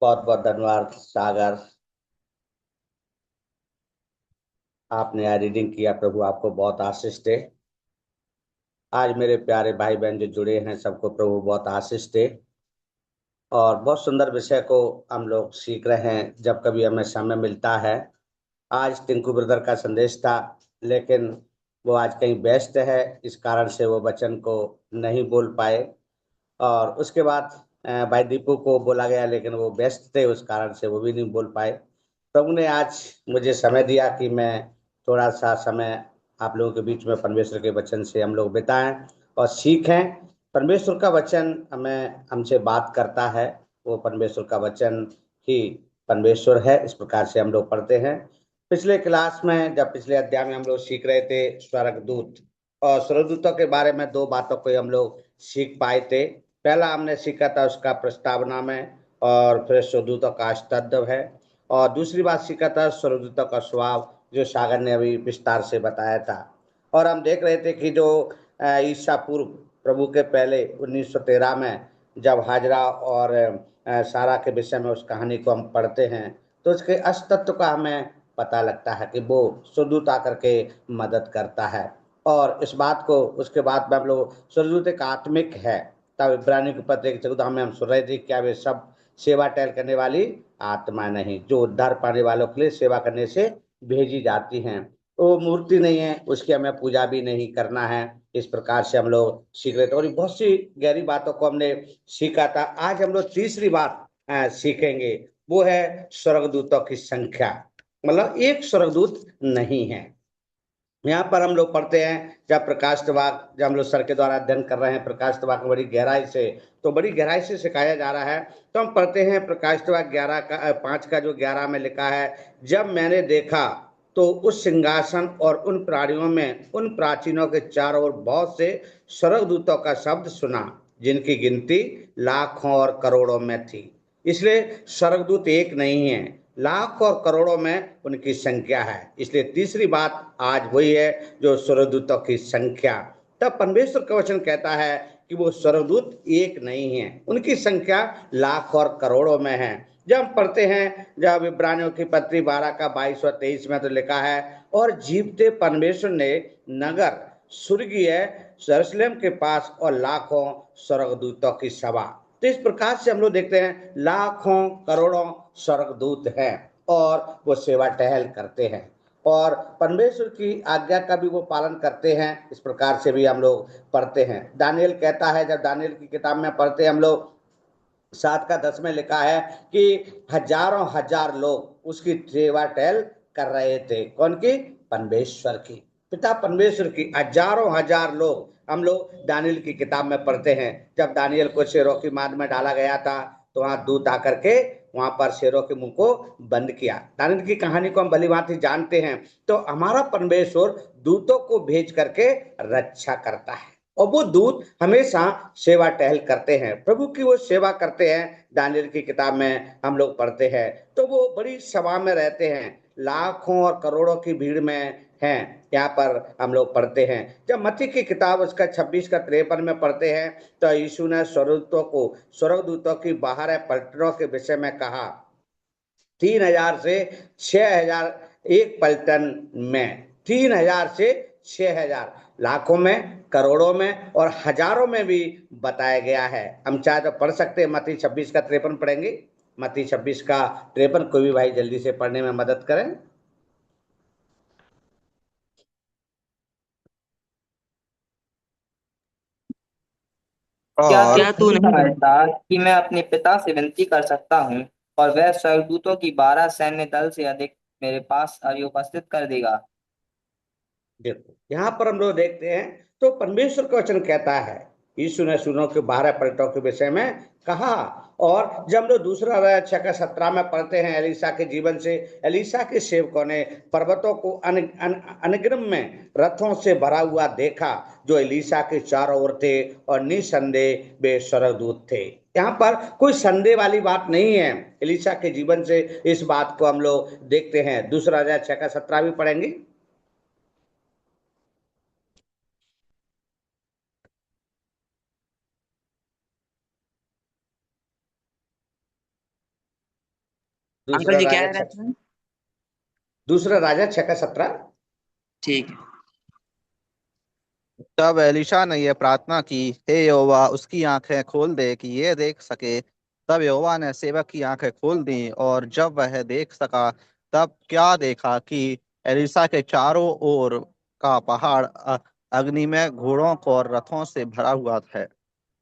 बहुत बहुत धन्यवाद सागर। आपने यहाँ रीडिंग किया, प्रभु आपको बहुत आशीष दे। आज मेरे प्यारे भाई बहन जो जुड़े हैं सबको प्रभु बहुत आशीष दे। और बहुत सुंदर विषय को हम लोग सीख रहे हैं जब कभी हमें समय मिलता है। आज टिंकू ब्रदर का संदेश था, लेकिन वो आज कहीं व्यस्त है, इस कारण से वो वचन को नहीं बोल पाए। और उसके बाद भाई दीपू को बोला गया, लेकिन वो व्यस्त थे, उस कारण से वो भी नहीं बोल पाए। प्रभु ने आज मुझे समय दिया कि मैं थोड़ा सा समय आप लोगों के बीच में परमेश्वर के वचन से हम लोग बिताएं और सीखें। परमेश्वर का वचन हमें हमसे बात करता है। वो परमेश्वर का वचन ही परमेश्वर है, इस प्रकार से हम लोग पढ़ते हैं। पिछले क्लास में, जब पिछले अध्याय में हम लोग सीख रहे थे स्वर्गदूत, और स्वर्गदूतों के बारे में दो बातों को हम लोग सीख पाए थे। पहला हमने सीखा था उसका प्रस्तावना में, और फिर स्वर्गदूतों का अष्टद्रव्य है। और दूसरी बात सीखा था स्वर्गदूतों का स्वभाव, जो सागर ने अभी विस्तार से बताया था। और हम देख रहे थे कि जो ईसा पूर्व प्रभु के पहले 1913 में जब हाजरा और सारा के विषय में उस कहानी को हम पढ़ते हैं, तो उसके अस्तित्व का हमें पता लगता है कि वो स्वर्गदूत आकर के मदद करता है। और इस बात को उसके बाद में हम लोग स्वर्गदूत एक आत्मिक है। तब इब्रानियों के पत्र की 14 में हम सुन रहे थे, क्या वे सब सेवा टहल करने वाली आत्मा नहीं, जो उद्धार पाने वालों के लिए सेवा करने से भेजी जाती हैं। वो मूर्ति नहीं है, उसकी हमें पूजा भी नहीं करना है। इस प्रकार से हम लोग सीख रहे थे, और बहुत सी गहरी बातों को हमने सीखा था। आज हम लोग तीसरी बात सीखेंगे, वो है स्वर्गदूतों की संख्या। मतलब एक स्वर्गदूत नहीं है। यहाँ पर हम लोग पढ़ते हैं, जब प्रकाश विभाग, जब हम लोग सर के द्वारा अध्ययन कर रहे हैं प्रकाश विभाग में बड़ी गहराई से सिखाया जा रहा है। तो हम पढ़ते हैं प्रकाश विभाग 11 का 5 का जो 11 में लिखा है, जब मैंने देखा तो उस सिंहासन और उन प्राणियों में उन प्राचीनों के चारों ओर बहुत से स्वर्गदूतों का शब्द सुना, जिनकी गिनती लाखों और करोड़ों में थी। इसलिए स्वर्गदूत एक नहीं है, लाख और करोड़ों में उनकी संख्या है। इसलिए तीसरी बात आज वही है, जो स्वर्गदूतों की संख्या। तब परमेश्वर का वचन कहता है कि वो स्वर्गदूत एक नहीं है, उनकी संख्या लाख और करोड़ों में है। जब हम पढ़ते हैं, जब इब्रानियों की पत्री 12 का 22 और 23 में तो लिखा है, और जीवते परमेश्वर ने नगर स्वर्गीय यरूशलेम के पास और लाखों स्वर्गदूतों की सभा। तो इस प्रकार से हम लोग देखते हैं लाखों करोड़ों स्वर्गदूत हैं, और वो सेवा टहल करते हैं, और परमेश्वर की आज्ञा का भी वो पालन करते हैं। इस प्रकार से भी हम लोग पढ़ते हैं। दानियल कहता है, जब दानियल की किताब में पढ़ते हैं हम लोग 7 का 10 में लिखा है कि हजारों हजार लोग उसकी सेवा टहल कर रहे थे। कौन की? परमेश्वर की, पिता परमेश्वर की हजारों हजार लोग। हम लोग दानियल की किताब में पढ़ते हैं, जब दानियल को शेरों की माद में डाला गया था, तो वहां दूत आकर के वहां पर शेरों के मुंह को बंद किया। दानियल की कहानी को हम भली भांति जानते हैं। तो हमारा परमेश्वर दूतों को भेज करके रक्षा करता है, और वो दूत हमेशा सेवा टहल करते हैं, प्रभु की वो सेवा करते हैं। दानियल की किताब में हम लोग पढ़ते हैं, तो वो बड़ी सभा में रहते हैं, लाखों और करोड़ों की भीड़ में हैं। यहाँ पर हम लोग पढ़ते हैं, जब मत्ती की किताब उसका 26 का 53 में पढ़ते हैं, तो यीशु ने स्वर्गदूतों की बाहर है पलटनों के विषय में कहा, 3,000 से 6,000 एक पलटन में, 3,000 से 6,000, लाखों में, करोड़ों में और हजारों में भी बताया गया है। हम चाहे तो पढ़ सकते हैं, मत्ती 26 का 53 पढ़ेंगे। मत्ती 26 का 53, कोई भी भाई जल्दी से पढ़ने में मदद करें। क्या और क्या तू नहीं समझता कि मैं अपने पिता से विनती कर सकता हूँ और वह स्वर्गदूतों की 12 सैन्य दल से अधिक मेरे पास अभी उपस्थित कर देगा। देखो, यहाँ पर हम लोग देखते हैं, तो परमेश्वर का वचन कहता है, यीशु ने सुनों के 12 पलटों के विषय में कहा। और जब हम लोग दूसरा अध्याय 6 का 17 में पढ़ते हैं, एलीशा के जीवन से, एलीशा के सेवकों ने पर्वतों को अनगिनत में रथों से भरा हुआ देखा, जो एलीशा के चारों ओर थे, और निसंदेह वे स्वर्गदूत थे। यहाँ पर कोई संदेह वाली बात नहीं है। एलीशा के जीवन से इस बात को हम लोग देखते हैं। दूसरा अध्याय 6 का 17 भी पढ़ेंगे। दूसरा अंकल जी क्या राजा है छठ रेफरेंस? दूसरा राजा 6 का 17। ठीक है। तब एलीशा ने यह प्रार्थना की, हे यहोवा, उसकी आंखें खोल दे कि ये देख सके। तब यहोवा ने सेवक की आंखें खोल दी, और जब वह देख सका, तब क्या देखा कि एलीशा के चारों ओर का पहाड़ अग्नि में घोड़ों को और रथों से भरा हुआ है।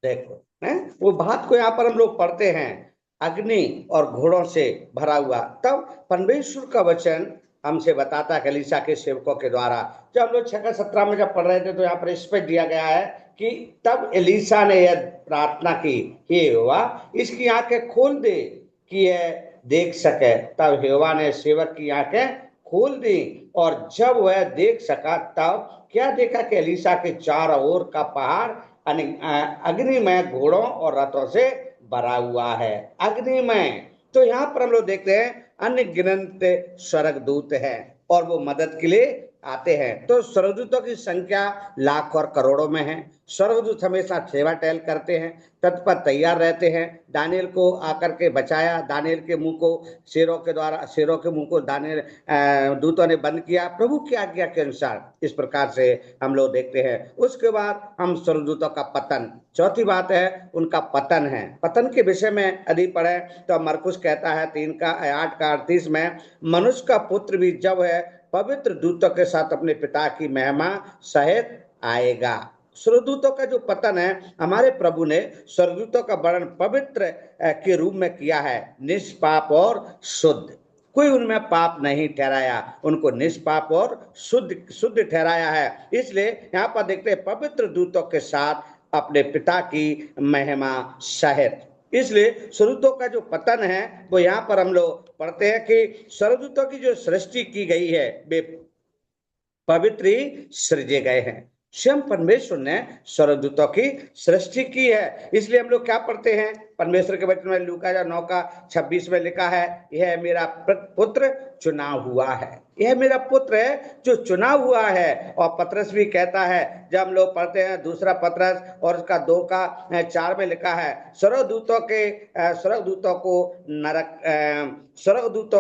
देखो है, वो बात को यहाँ पर हम लोग पढ़ते हैं, अग्नि और घोड़ों से भरा हुआ। तब परमेश्वर का वचन हमसे बताता है एलीशा के सेवकों के द्वारा। जब हम लोग 6 का 17 में जब पढ़ रहे थे तो यहाँ पर स्पष्ट दिया गया है कि तब एलीशा ने यह प्रार्थना की, हे यहोवा, इसकी आंखें खोल दे कि यह देख सके। तब यहोवा ने सेवक की आंखें खोल दी, और जब वह देख सका, तब क्या देखा कि एलीशा के चारों ओर का पहाड़ अग्निमय घोड़ों और रथों से भरा हुआ है। अग्निमय, तो यहाँ पर हम लोग देखते हैं अन्य गिनत स्वर्गदूत हैं और वो मदद के लिए आते हैं। तो स्वर्गदूतों की संख्या लाख और करोड़ों में है। स्वर्गदूत हमेशा सेवा टहल करते हैं, तत्पर तैयार रहते हैं। दानियल को आकर के बचाया, दानियल के मुंह को शेरों के मुंह को दानियल दूतों ने बंद किया प्रभु की आज्ञा के अनुसार। इस प्रकार से हम लोग देखते हैं। उसके बाद हम स्वर्गदूतों का पतन, चौथी बात है उनका पतन है। पतन के विषय में यदि पढ़े तो मरकुस कहता है 3:8-38 में, मनुष्य का पुत्र भी जब है पवित्र दूतों के साथ अपने पिता की महिमा सहित आएगा। स्वर्गदूतों का जो पतन है, हमारे प्रभु ने स्वर्गदूतों का वर्णन पवित्र के रूप में किया है, निष्पाप और शुद्ध। कोई उनमें पाप नहीं ठहराया, उनको निष्पाप और शुद्ध शुद्ध ठहराया है। इसलिए यहाँ पर देखते हैं पवित्र दूतों के साथ अपने पिता की महिमा सहित। इसलिए स्वर्गदूतों का जो पतन है वो यहाँ पर हम लोग पढ़ते हैं कि स्वर्गदूतों की जो सृष्टि की गई है वे पवित्र ही सृजे गए हैं। स्वयं परमेश्वर ने स्वर्गदूतों की सृष्टि की है। इसलिए हम लोग क्या पढ़ते हैं परमेश्वर के वचन में, लूका 9:26 में लिखा है, यह मेरा पुत्र चुना हुआ है। यह मेरा पुत्र है जो चुना हुआ है। और पतरस भी कहता है, जब हम लोग पढ़ते हैं दूसरा पतरस और उसका 2:4 में लिखा है, स्वर्गदूतों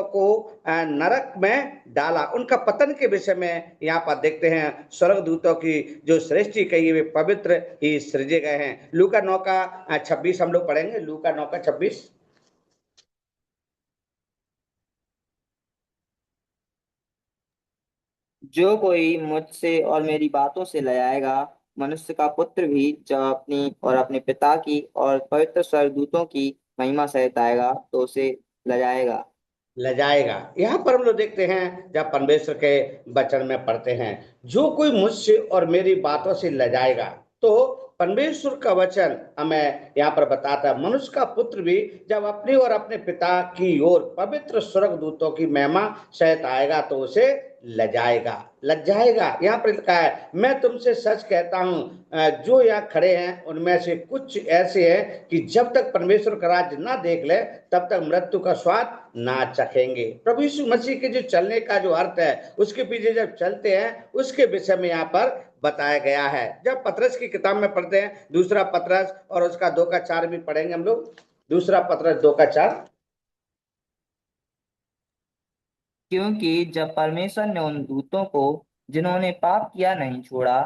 को नरक में डाला। उनका पतन के विषय में यहाँ पर देखते हैं स्वर्गदूतों की जो सृष्टि कही वे पवित्र ही सृजे गए हैं। लूका 9:26 हम लोग पढ़ेंगे, लूका 9:26। जो कोई मुझसे और मेरी बातों से लजाएगा, मनुष्य का पुत्र भी जब अपनी और अपने पिता की और पवित्र स्वर्गदूतों की महिमा सहित आएगा तो उसे लजाएगा। लजाएगा, यहाँ पर हम लोग देखते हैं जब परमेश्वर के वचन में पढ़ते हैं, जो कोई मुझसे और मेरी बातों से लजाएगा। तो परमेश्वर का वचन हमें यहाँ पर बताता है मनुष्य का पुत्र भी जब अपनी और अपने पिता की ओर पवित्र स्वर्गदूतों की महिमा सहित आएगा तो उसे लजाएगा। लजाएगा यहाँ पर लिखा है, मैं तुमसे सच कहता हूं, जो यहाँ खड़े हैं उनमें से कुछ ऐसे हैं कि जब तक परमेश्वर का राज्य ना देख ले तब तक मृत्यु का स्वाद ना चखेंगे। प्रभु यीशु मसीह के जो चलने का जो अर्थ है, उसके पीछे जब चलते हैं उसके विषय में यहाँ पर बताया गया है। जब पतरस की किताब में पढ़ते हैं, दूसरा पतरस और उसका 2:4 भी पढ़ेंगे हम लोग, दूसरा पतरस 2:4। क्योंकि जब परमेश्वर ने उन दूतों को जिन्होंने पाप किया नहीं छोड़ा,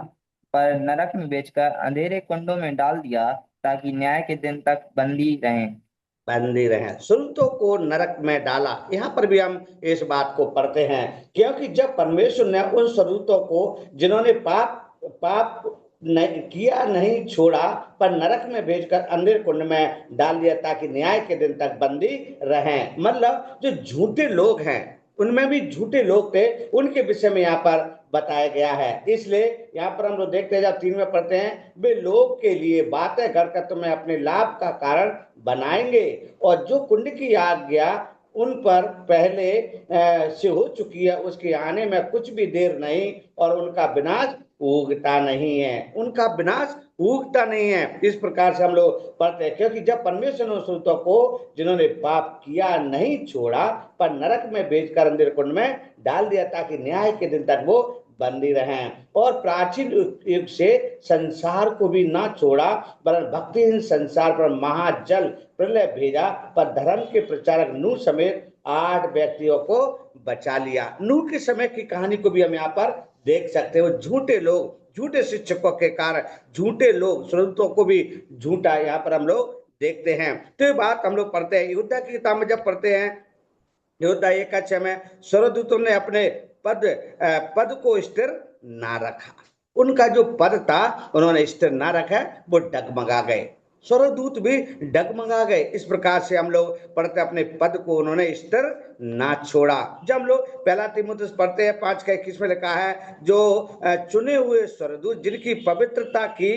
पर नरक में बेचकर अंधेरे कुंडों में डाल दिया ताकि न्याय के दिन तक बंदी रहें। बंदी रहे, सुरतों को नरक में डाला। यहाँ पर भी हम इस बात को पढ़ते हैं, क्योंकि जब परमेश्वर ने उन सुरतों को जिन्होंने पाप पाप नहीं किया नहीं छोड़ा पर नरक में भेजकर अंधेर कुंड में डाल दिया ताकि न्याय के दिन तक बंदी रहें। मतलब जो झूठे लोग हैं, उनमें भी झूठे लोग थे, उनके विषय में यहाँ पर बताया गया है। इसलिए यहाँ पर हम लोग देखते हैं जब 3 में पढ़ते हैं, वे लोग के लिए बातें करकर तुम्हें अपने लाभ का कारण बनाएंगे, और जो कुंड की आज्ञा उन पर पहले से हो चुकी है उसके आने में कुछ भी देर नहीं, और उनका विनाश उगता नहीं है। उनका विनाश उगता नहीं है। इस प्रकार से हम लोग पढ़ते हैं, क्योंकि जब परमेश्वर ने उन दूतों को जिन्होंने पाप किया नहीं छोड़ा पर नरक में भेजकर अंधेर कुंड में डाल दिया ताकि न्याय के दिन तक वो बंदी रहे और प्राचीन युग से संसार को भी ना छोड़ा, वरन भक्तिहीन संसार पर महाजल प्रलय भेजा, पर धर्म के प्रचारक नूह समेत 8 व्यक्तियों को बचा लिया। नूह के समय की कहानी को भी हम यहाँ पर देख सकते हो। झूठे लोग, झूठे शिक्षकों के कारण झूठे लोग स्रोतों को भी झूठा यहाँ पर हम लोग देखते हैं। तो ये बात हम लोग पढ़ते हैं योद्धा की किताब में, जब पढ़ते हैं योद्धा 1:6 में, स्वर्गदूतों ने अपने पद को स्थिर ना रखा। उनका जो पद था उन्होंने स्थिर ना रखा, वो डगमगा गए, स्वर्गदूत भी डगमगा गए। इस प्रकार से हम लोग पढ़ते अपने पद को उन्होंने स्थिर ना छोड़ा। जब हम लोग पहला तीमुथियुस पढ़ते हैं 5:21 में लिखा है, जो चुने हुए स्वर्गदूत जिनकी पवित्रता की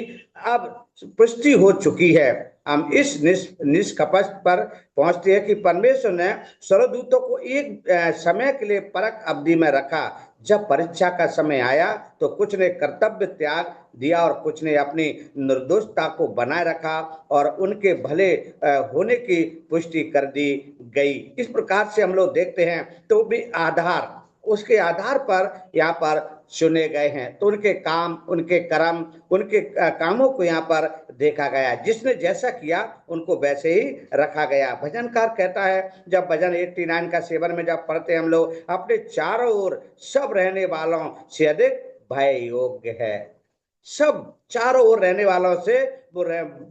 अब पुष्टि हो चुकी है, हम इस निष्कपट पर पहुंचते हैं कि परमेश्वर ने स्वर्गदूतों को एक समय के लिए परख अवधि में रखा। जब परीक्षा का समय आया तो कुछ ने कर्तव्य त्याग दिया और कुछ ने अपनी निर्दोषता को बनाए रखा और उनके भले होने की पुष्टि कर दी गई। इस प्रकार से हम लोग देखते हैं, तो भी आधार, उसके आधार पर यहाँ पर चुने गए हैं। तो उनके काम, उनके कर्म, उनके कामों को यहाँ पर देखा गया, जिसने जैसा किया उनको वैसे ही रखा गया। भजनकार कहता है, जब भजन 89 का 7 में जब पढ़ते हैं हम लोग, अपने चारों ओर सब रहने वालों से अधिक भय योग्य है। सब चारों ओर रहने वालों से वो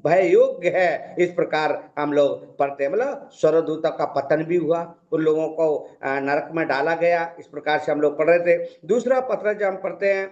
भय योग्य है। इस प्रकार हम लोग पढ़ते हैं, मतलब स्वर्गदूतों का पतन भी हुआ, उन लोगों को नरक में डाला गया। इस प्रकार से हम लोग पढ़ रहे थे। दूसरा पत्र जब हम पढ़ते हैं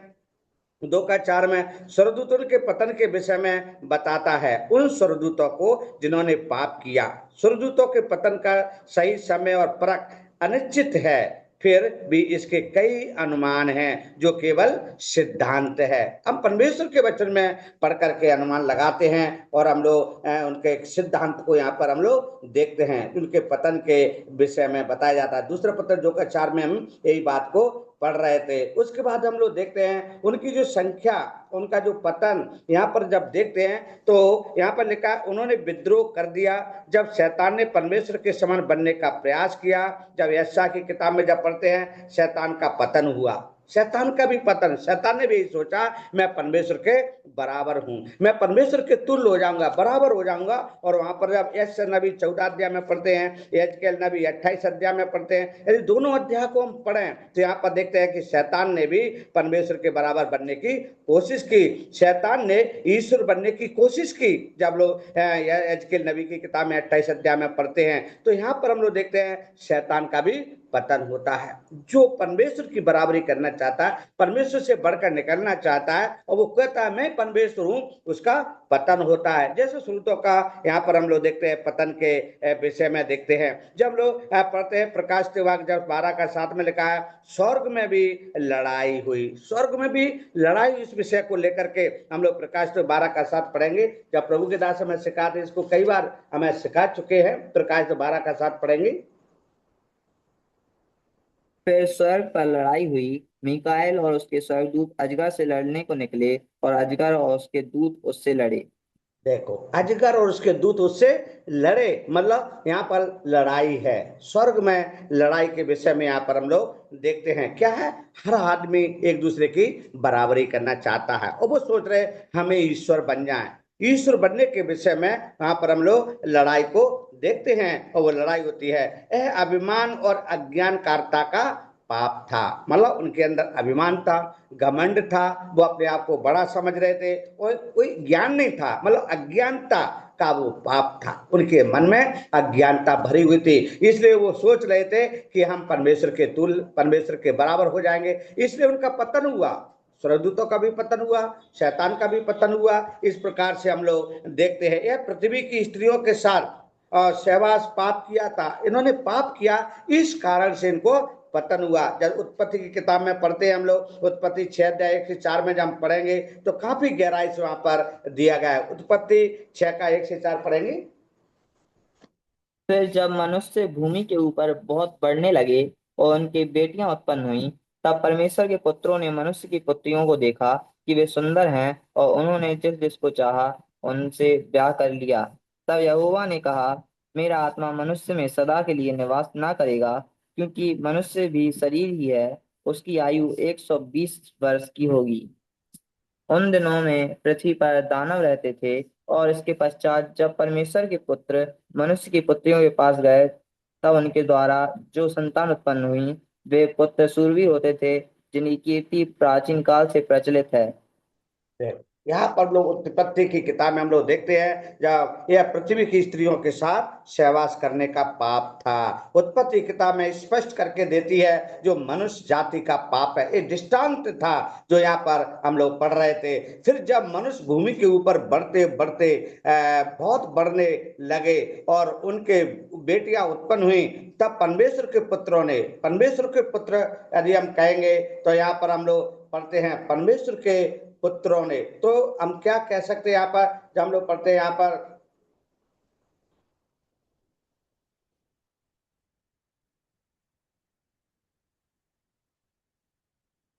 2:4 में, स्वर्गदूतों के पतन के विषय में बताता है, उन स्वर्गदूतों को जिन्होंने पाप किया। स्वर्गदूतों के पतन का सही समय और परख अनिश्चित है, फिर भी इसके कई अनुमान हैं जो केवल सिद्धांत है। हम परमेश्वर के वचन में पढ़ करके अनुमान लगाते हैं और हम लोग उनके सिद्धांत को यहाँ पर हम लोग देखते हैं। उनके पतन के विषय में बताया जाता है। दूसरा पत्र 2:4 में हम यही बात को पढ़ रहे थे। उसके बाद हम लोग देखते हैं उनकी जो संख्या, उनका जो पतन यहाँ पर जब देखते हैं तो यहाँ पर लिखा है, उन्होंने विद्रोह कर दिया जब शैतान ने परमेश्वर के समान बनने का प्रयास किया। जब यशायाह की किताब में जब पढ़ते हैं, शैतान का पतन हुआ, शैतान का भी पतन। शैतान ने भी सोचा मैं परमेश्वर के बराबर हूं, मैं परमेश्वर के तुल्य हो जाऊंगा, बराबर हो जाऊंगा। और वहां पर जब यशायाह नबी 14 अध्याय में पढ़ते हैं, यहेजकेल नबी 28 अध्याय में पढ़ते हैं, यदि दोनों अध्याय को हम पढ़ें तो यहाँ पर देखते हैं कि शैतान ने भी परमेश्वर के बराबर बनने की कोशिश की। शैतान ने ईश्वर बनने की कोशिश की। जब लोग यहेजकेल नबी की किताब में 28 अध्याय में पढ़ते हैं तो यहाँ पर हम लोग देखते हैं शैतान का भी पतन होता है। जो परमेश्वर की बराबरी करना चाहता है, परमेश्वर से बढ़कर निकलना चाहता है और वो कहता है मैं परमेश्वर हूं, उसका पतन होता है। जैसे स्रोतों का यहाँ पर हम लोग देखते हैं पतन के विषय में देखते हैं। जब लोग पढ़ते हैं प्रकाश वाक्य जब 12:7 में लिखा है, स्वर्ग में भी लड़ाई हुई। स्वर्ग में भी लड़ाई, इस विषय को लेकर के हम लोग प्रकाश 12:7 पढ़ेंगे। जब प्रभु के दास हमें सिखाते, इसको कई बार हमें सिखा चुके हैं। प्रकाश 12:7 पढ़ेंगे। फिर स्वर्ग पर लड़ाई हुई, मीकाएल और उसके स्वर्गदूत अजगर से लड़ने को निकले और अजगर और उसके दूत उससे लड़े। देखो, अजगर और उसके दूत उससे लड़े, मतलब यहाँ पर लड़ाई है। स्वर्ग में लड़ाई के विषय में यहाँ पर हम लोग देखते हैं। क्या है? हर आदमी एक दूसरे की बराबरी करना चाहता है और वो सोच रहे हमें ईश्वर बन जाए। ईश्वर बनने के विषय में यहाँ पर हम लोग लड़ाई को देखते हैं और वो लड़ाई होती है। यह अभिमान और अज्ञानकारिता का पाप था। मतलब उनके अंदर अभिमान था, घमंड था, वो अपने आप को बड़ा समझ रहे थे और कोई ज्ञान नहीं था। मतलब अज्ञानता का वो पाप था। उनके मन में अज्ञानता भरी हुई थी, इसलिए वो सोच रहे थे कि हम परमेश्वर के तुल्य, परमेश्वर के बराबर हो जाएंगे। इसलिए उनका पतन हुआ। स्वर्गदूतों का भी पतन हुआ, शैतान का भी पतन हुआ। इस प्रकार से हम लोग देखते हैं। यह पृथ्वी की स्त्रियों के साथ और सहवास पाप किया था। इन्होंने पाप किया, इस कारण से इनको पतन हुआ। जब उत्पत्ति की किताब में पढ़ते हैं हम लोग, उत्पत्ति 6:1-4 में जब हम पढ़ेंगे तो काफी गहराई से वहां पर दिया गया है। उत्पत्ति 6:1-4 पढ़ेंगे। फिर जब मनुष्य भूमि के ऊपर बहुत बढ़ने लगे और उनकी बेटियां उत्पन्न हुईं, तब परमेश्वर के पुत्रों ने मनुष्य की पुत्रियों को देखा कि वे सुंदर हैं और उन्होंने जिस जिसको चाहा उनसे ब्याह कर लिया। तब यहोवा ने कहा, मेरा आत्मा मनुष्य में सदा के लिए निवास ना करेगा, क्योंकि मनुष्य भी शरीर ही है उसकी आयु 120 वर्ष की होगी। उन दिनों में पृथ्वी पर दानव रहते थे, और इसके पश्चात जब परमेश्वर के पुत्र मनुष्य की पुत्रियों के पास गए, तब उनके द्वारा जो संतान उत्पन्न हुई, वे पुत्र शूरवीर होते थे, जिनकी कीर्ति प्राचीन काल से प्रचलित है। यहाँ पर लोग उत्पत्ति की किताब में हम लोग देखते हैं जब यह पृथ्वी की स्त्रियों के साथ सहवास करने का पाप था। उत्पत्ति किताब में स्पष्ट करके देती है जो मनुष्य जाति का पाप है। एक दृष्टांत था जो यहाँ पर हम लोग पढ़ रहे थे। फिर जब मनुष्य भूमि के ऊपर बढ़ते बढ़ते बहुत बढ़ने लगे और उनके बेटियां उत्पन्न हुई, तब परमेश्वर के पुत्रों ने, परमेश्वर के पुत्र यदि हम कहेंगे तो यहाँ पर हम लोग पढ़ते हैं परमेश्वर के पुत्रों ने, तो हम क्या कह सकते हैं यहाँ पर जब हम लोग पढ़ते हैं यहाँ पर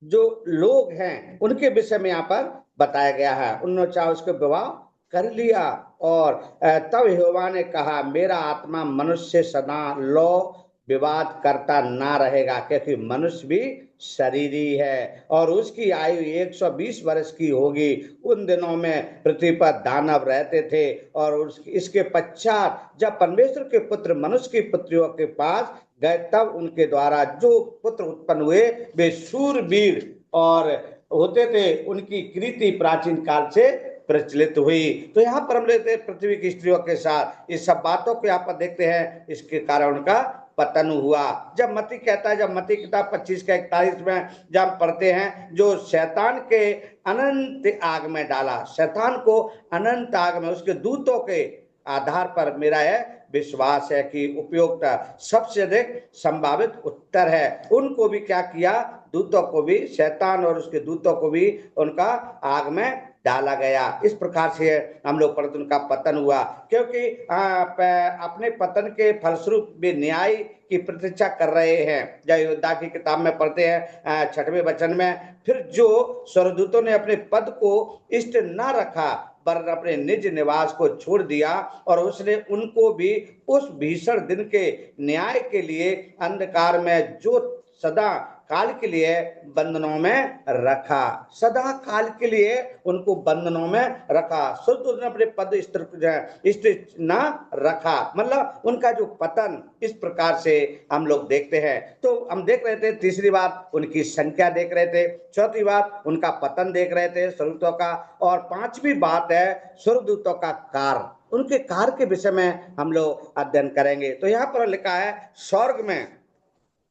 जो लोग हैं उनके विषय में यहाँ पर बताया गया है। उन्होंने चाहे उसको विवाह कर लिया और तब यहोवा ने कहा मेरा आत्मा मनुष्य से सदा लौ विवाद करता ना रहेगा, क्योंकि मनुष्य भी शरीरी है और उसकी आयु 120 वर्ष की होगी। उन दिनों में पृथ्वी पर दानव रहते थे और इसके पश्चात जब परमेश्वर के पुत्र मनुष्य की पुत्रियों के पास गए, तब उनके द्वारा जो पुत्र उत्पन्न हुए वे शूरवीर और होते थे, उनकी कीर्ति प्राचीन काल से प्रचलित हुई। तो यहाँ पर हम लेते हैं पृथ्वी की स्त्रियों के साथ इस सब बातों को यहाँ पर देखते हैं, इसके कारण उनका पतन हुआ। जब मत्ती कहता है, जब मत्ती किताब 25 का 41 में जब हम पढ़ते हैं जो शैतान के अनंत आग में डाला, शैतान को अनंत आग में, उसके दूतों के आधार पर मेरा यह विश्वास है कि उपयुक्त सबसे अधिक संभावित उत्तर है। उनको भी क्या किया, दूतों को भी, शैतान और उसके दूतों को भी उनका आग में डाला गया। इस प्रकार से हम लोग पर उनका पतन हुआ, क्योंकि अपने पतन के फलस्वरूप भी न्याय की प्रतीक्षा कर रहे हैं। जय योद्धा की किताब में पढ़ते हैं 6वें वचन में, फिर जो स्वर्गदूतों ने अपने पद को इष्ट न रखा पर अपने निज निवास को छोड़ दिया, और उसने उनको भी उस भीषण दिन के न्याय के लिए अंधकार में जो सदा काल के लिए बंधनों में रखा, सदा काल के लिए उनको बंधनों में रखा। स्वर्गदूत ने अपने पद स्थिर न रखा, मतलब उनका जो पतन इस प्रकार से हम लोग देखते हैं। तो हम देख रहे थे, तीसरी बात उनकी संख्या देख रहे थे, चौथी बात उनका पतन देख रहे थे स्वर्गदूतों का, और पांचवी बात है स्वर्गदूतों का कार्य, उनके कार्य के विषय में हम लोग अध्ययन करेंगे। तो यहाँ पर लिखा है स्वर्ग में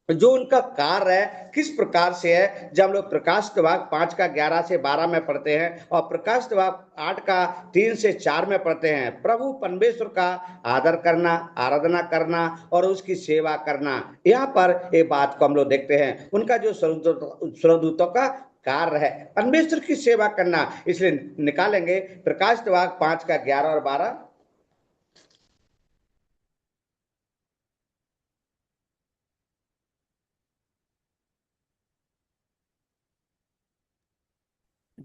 जो उनका कार्य है किस प्रकार से है। जब हम लोग प्रकाश विभाग 5 का 11 से 12 में पढ़ते हैं और प्रकाश विभाग 8 का 3 से 4 में पढ़ते हैं, प्रभु परमेश्वर का आदर करना, आराधना करना और उसकी सेवा करना, यहाँ पर ये बात को हम लोग देखते हैं। उनका जो स्वर्गदूतों का कार्य है परमेश्वर की सेवा करना, इसलिए निकालेंगे प्रकाश विभाग 5 का 11 और 12।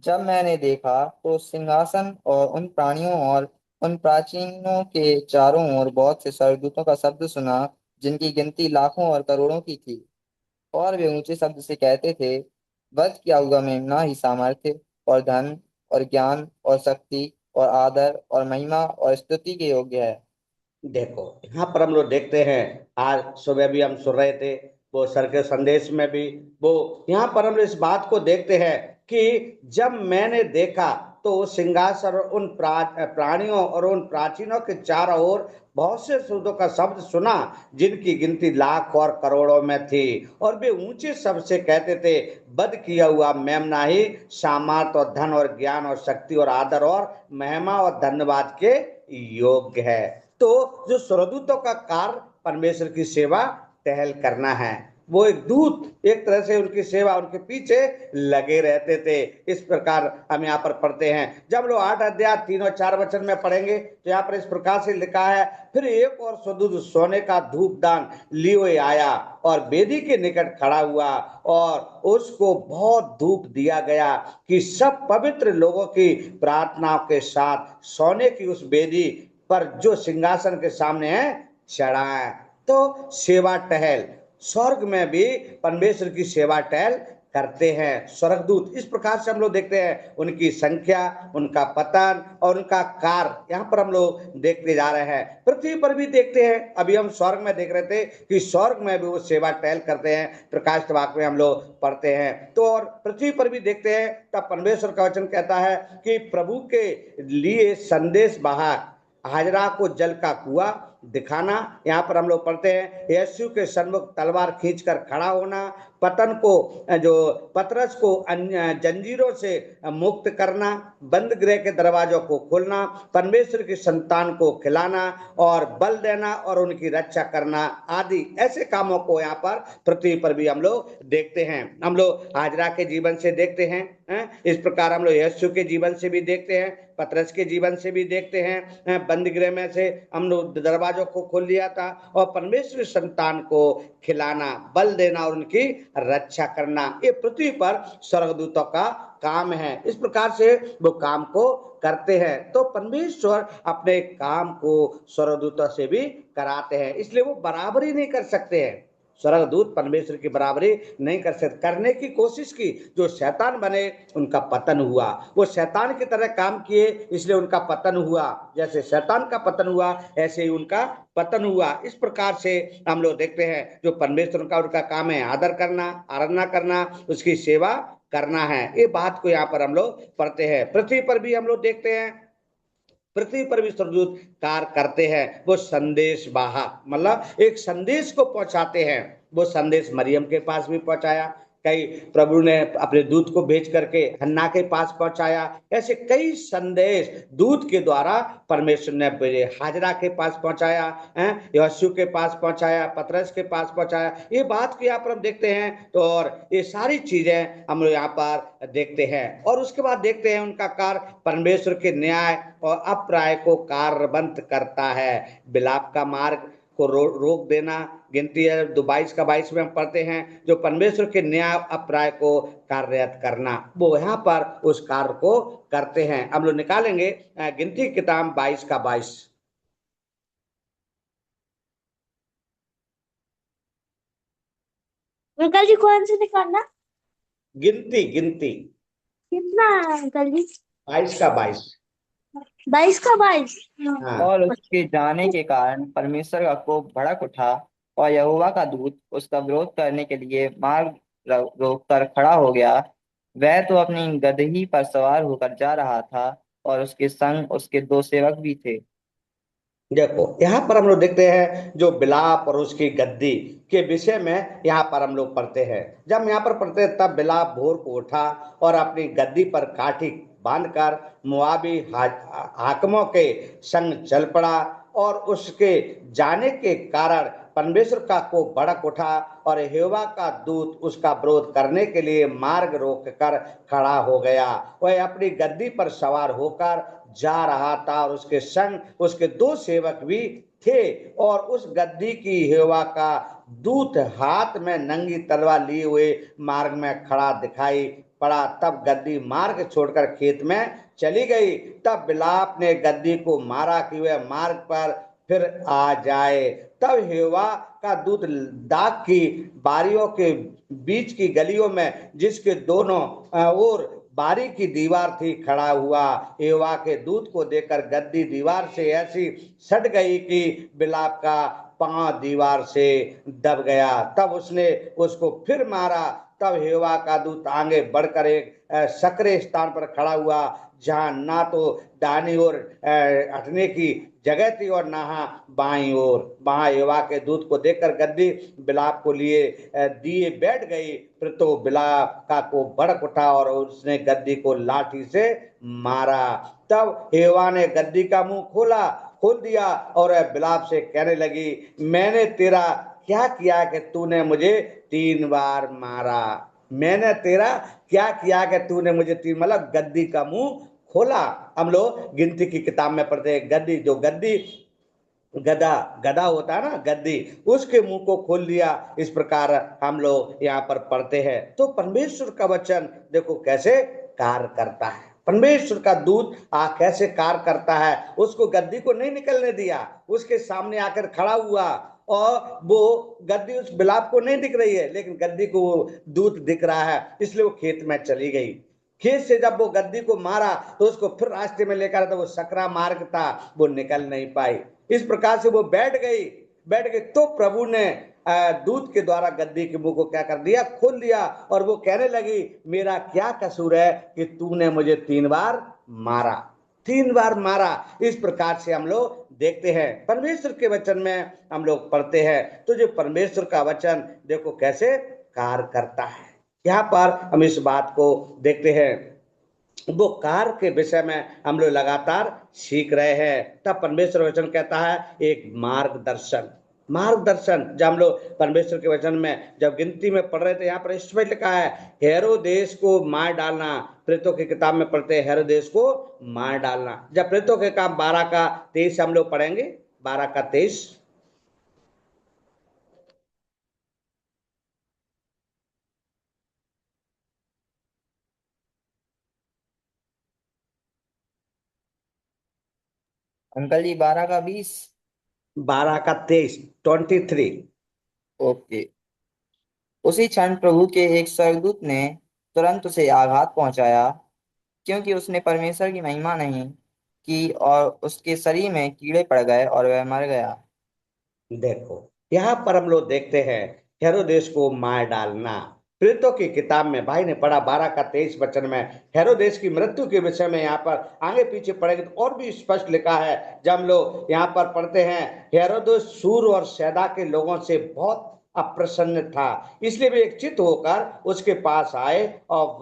जब मैंने देखा तो सिंहासन और उन प्राणियों और उन प्राचीनों के चारों ओर बहुत से स्वर्गदूतों का शब्द सुना, जिनकी गिनती लाखों और करोड़ों की थी। और वे ऊंचे शब्द से कहते थे, वध किया हुआ मेम्ना ही सामर्थ्य और धन और ज्ञान और शक्ति और आदर और महिमा और स्तुति के योग्य है। देखो यहाँ पर हम लोग देखते हैं, आज सुबह भी हम सुन रहे थे, वो सर के संदेश में भी वो यहाँ पर हम इस बात को देखते हैं कि जब मैंने देखा तो सिंहासन और उन प्राणियों और उन प्राचीनों के चारों ओर बहुत से शब्दों का शब्द सुना, जिनकी गिनती लाख और करोड़ों में थी, और वे ऊंचे शब्द से कहते थे, वध किया हुआ मेम्ना ही सामर्थ और धन और ज्ञान और शक्ति और आदर और महिमा और धन्यवाद के योग्य है। तो जो स्वर्गदूतों का कार्य परमेश्वर की सेवा टहल करना है, वो एक दूत एक तरह से उनकी सेवा, उनके पीछे लगे रहते थे। इस प्रकार हम यहाँ पर पढ़ते हैं। जब लोग 8 अध्याय 3 और 4 वचन में पढ़ेंगे तो यहाँ पर इस प्रकार से लिखा है, फिर एक और स्वर्गदूत सोने का धूपदान लिए आया और वेदी के निकट खड़ा हुआ, और उसको बहुत धूप दिया गया कि सब पवित्र लोगों की प्रार्थनाओं के साथ सोने की उस वेदी पर जो सिंहासन के सामने है चढ़ाए। तो सेवा टहल, स्वर्ग में भी परमेश्वर की सेवा टहल करते हैं स्वर्गदूत। इस प्रकार से हम लोग देखते हैं उनकी संख्या, उनका पतन और उनका कार्य यहाँ पर हम लोग देखते जा रहे हैं। पृथ्वी पर भी देखते हैं, अभी हम स्वर्ग में देख रहे थे कि स्वर्ग में भी वो सेवा टहल करते हैं, प्रकाश वाक्य में हम लोग पढ़ते हैं। तो और पृथ्वी पर भी देखते हैं, तब परमेश्वर का वचन कहता है कि प्रभु के लिए संदेश वाहक हाजरा को जल का कुआं दिखाना। यहाँ पर हम लोग पढ़ते हैं यीशु के सन्मुख तलवार खींचकर खड़ा होना, पतन को जो पतरस को जंजीरों से मुक्त करना, बंद गृह के दरवाजों को खोलना, परमेश्वर की संतान को खिलाना और बल देना और उनकी रक्षा करना आदि ऐसे कामों को यहाँ पर पृथ्वी पर भी हम लोग देखते हैं। हम लोग हाजरा के जीवन से देखते हैं, इस प्रकार हम लोग यीशु के जीवन से भी देखते हैं, पतरस के जीवन से भी देखते हैं। बंद गृह में से हम लोग दरवाजों को खोल लिया था और परमेश्वर संतान को खिलाना, बल देना और उनकी रक्षा करना, ये पृथ्वी पर स्वर्गदूतों का काम है। इस प्रकार से वो काम को करते हैं। तो परमेश्वर अपने काम को स्वर्गदूतों से भी कराते हैं, इसलिए वो बराबरी नहीं कर सकते हैं। स्वर्गदूत परमेश्वर की बराबरी नहीं कर सकते। करने की कोशिश की, जो शैतान बने उनका पतन हुआ। वो शैतान की तरह काम किए इसलिए उनका पतन हुआ। जैसे शैतान का पतन हुआ ऐसे ही उनका पतन हुआ। इस प्रकार से हम लोग देखते हैं जो परमेश्वर का उनका काम है आदर करना, आराधना करना, उसकी सेवा करना है। ये बात को यहाँ पर हम लोग पढ़ते हैं। पृथ्वी पर भी हम लोग देखते हैं, पृथ्वी पर भी स्वर्गदूत कार्य करते हैं। वो संदेश वाहक, मतलब एक संदेश को पहुंचाते हैं। वो संदेश मरियम के पास भी पहुंचाया, कई प्रभु ने अपने दूत को भेज करके हन्ना के पास पहुंचाया। ऐसे कई संदेश दूत के द्वारा परमेश्वर ने हाजरा के पास पहुंचाया, यीशु के पास पहुंचाया, पतरस के पास पहुंचाया। ये बात को यहाँ पर हम देखते हैं। तो और ये सारी चीजें हम लोग यहाँ पर देखते हैं। और उसके बाद देखते हैं उनका कार्य परमेश्वर के न्याय और अपराय को कार्यबंद करता है। बिलाप का मार्ग को रोक देना। गिनती है 22 में हम पढ़ते हैं जो परमेश्वर के न्याय अपराय को कार्यरत करना, वो यहाँ पर उस कार्य को करते हैं। हम लोग निकालेंगे गिनती किताब 22 अंकल जी कौन से निकालना? गिनती गिनती कितना है अंकल जी? 22 22 का 22। हाँ। और उसके जाने के कारण परमेश्वर का कोप भड़क उठा और यहोवा का दूत उसका विरोध करने के लिए मार्ग रोक कर खड़ा हो गया। वह तो अपनी गदही पर सवार होकर जा रहा था और उसके संग उसके 2 सेवक भी थे। देखो यहाँ पर हम लोग देखते हैं जो बिलाप और उसकी गद्दी के विषय में यहाँ पर हम लोग पढ़ते हैं। जब यहाँ पर पढ़ते हैं तब बिलाप भोर को उठा और अपनी गद्दी पर काठी बांधकर मुआबी हाकिमों के संग चल पड़ा और उसके जाने के कारण परमेश्वर का को भड़क उठा और यहोवा का दूत उसका विरोध करने के लिए मार्ग रोक कर खड़ा हो गया। वह अपनी गद्दी पर सवार होकर जा रहा था और उसके संग उसके 2 सेवक भी थे और उस गद्दी की यहोवा का दूत हाथ में नंगी तलवार लिए हुए मार्ग में खड़ा दिखाई पड़ा। तब गद्दी मार्ग छोड़कर खेत में चली गई। तब बिलाप ने गद्दी को मारा कि वह मार्ग पर फिर आ जाए। तब यहोवा का दूत दाग की बारियों के बीच की गलियों में जिसके दोनों ओर बारी की दीवार थी खड़ा हुआ। यहोवा के दूत को देखकर गद्दी दीवार से ऐसी सट गई कि बिलाप का पांव दीवार से दब गया। तब उसने उसको फिर मारा। तब यहोवा का दूत आगे बढ़कर एक सकरे स्थान पर खड़ा हुआ जहां ना तो दाहिनी ओर हटने की जगह थी और ना बाईं ओर। वहां यहोवा के दूत को देखकर गद्दी बिलाप को लिए दिए बैठ गई। फिर तो बिलाप का को भड़क उठा और उसने गद्दी को लाठी से मारा। तब यहोवा ने गद्दी का मुंह खोल दिया और बिलाप से कहने लगी, मैंने तेरा क्या किया कि तूने मुझे 3 बार मारा? मैंने तेरा क्या किया कि तूने मुझे 3, मतलब गद्दी का मुंह खोला। हम लोग गिनती की किताब में पढ़ते हैं गद्दी, जो गद्दी गदा होता है ना, गद्दी, उसके मुंह को खोल दिया। इस प्रकार हम लोग यहाँ पर पढ़ते हैं। तो परमेश्वर का वचन देखो कैसे कार्य करता है। परमेश्वर का दूत कैसे कार्य करता है। उसको गद्दी को नहीं निकलने दिया, उसके सामने आकर खड़ा हुआ और वो गद्दी उस बिलाप को नहीं दिख रही है, लेकिन गद्दी को वो दूत दिख रहा है, इसलिए वो खेत में चली गई। खेत से जब वो गद्दी को मारा तो उसको फिर रास्ते में लेकर, तो वो सकरा मार्ग था, वो निकल नहीं पाई। इस प्रकार से वो बैठ गई तो प्रभु ने दूत के द्वारा गद्दी के मुंह को क्या कर दिया, खोल दिया, और वो कहने लगी, मेरा क्या कसूर है कि तूने मुझे 3 बार मारा, 3 बार मारा। इस प्रकार से हम लोग देखते हैं, परमेश्वर के वचन में हम लोग पढ़ते हैं, तो जो परमेश्वर का वचन देखो कैसे कार्य करता है। यहाँ पर हम इस बात को देखते हैं, वो कार्य के विषय में हम लोग लगातार सीख रहे हैं। तब परमेश्वर वचन कहता है एक मार्गदर्शन, जब हम लोग परमेश्वर के वचन में जब गिनती में पढ़ रहे थे, यहाँ पर स्पष्ट लिखा है हेरोदेस को मार डालना। प्रेतों की किताब में पढ़ते हैं हेरोदेस को मार डालना। जब प्रेतों के काम 12 का 23 हम लोग पढ़ेंगे, 12 का 23। अंकल जी 12 का 20। 12 का 23, 23। ओके। उसी क्षण प्रभु के एक स्वर्गदूत ने तुरंत उसे आघात पहुंचाया, क्योंकि उसने परमेश्वर की महिमा नहीं की, और उसके शरीर में कीड़े पड़ गए और वह मर गया। देखो यहाँ पर हम लोग देखते हैं हेरोदेस को मार डालना। प्रेरितों की किताब में भाई ने पढ़ा 12 का 23 वचन में हेरोदेस की मृत्यु के विषय में, यहाँ पर आगे पीछे पढ़ेंगे तो और भी स्पष्ट लिखा है। जब हम लोग यहाँ पर पढ़ते हैं हेरोदेस सूर और सैदा के लोगों से बहुत अप्रसन्न था, इसलिए वे एक चित्त होकर उसके पास आए और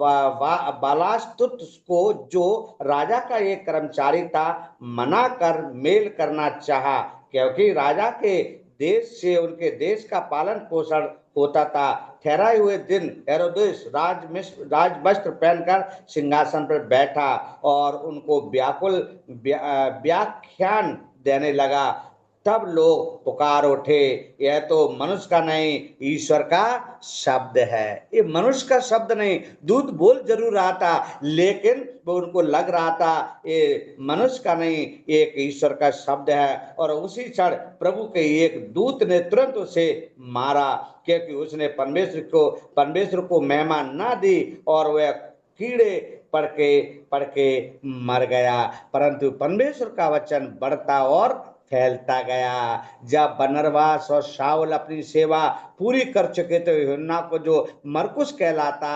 बालास्तुत को, जो राजा का एक कर्मचारी था, मना कर मेल करना चाहा, क्योंकि राजा के देश से उनके देश का पालन पोषण होता था। ठहराए हुए दिन हेरोदेस राज वस्त्र पहनकर सिंहासन पर बैठा और उनको व्याख्यान देने लगा। तब लोग पुकार उठे, यह तो मनुष्य का नहीं ईश्वर का शब्द है। ये मनुष्य का शब्द नहीं, दूत बोल जरूर रहा था, लेकिन वो उनको लग रहा था ये मनुष्य का नहीं, एक ईश्वर का शब्द है। और उसी क्षण प्रभु के एक दूत ने तुरंत उसे मारा, क्योंकि उसने परमेश्वर को महिमा ना दी और वह कीड़े पड़ के मर गया। परंतु परमेश्वर का वचन बढ़ता और फैलता गया। जब बरनबास और शाऊल अपनी सेवा पूरी कर चुके तो यूहन्ना को, जो मरकुस कहलाता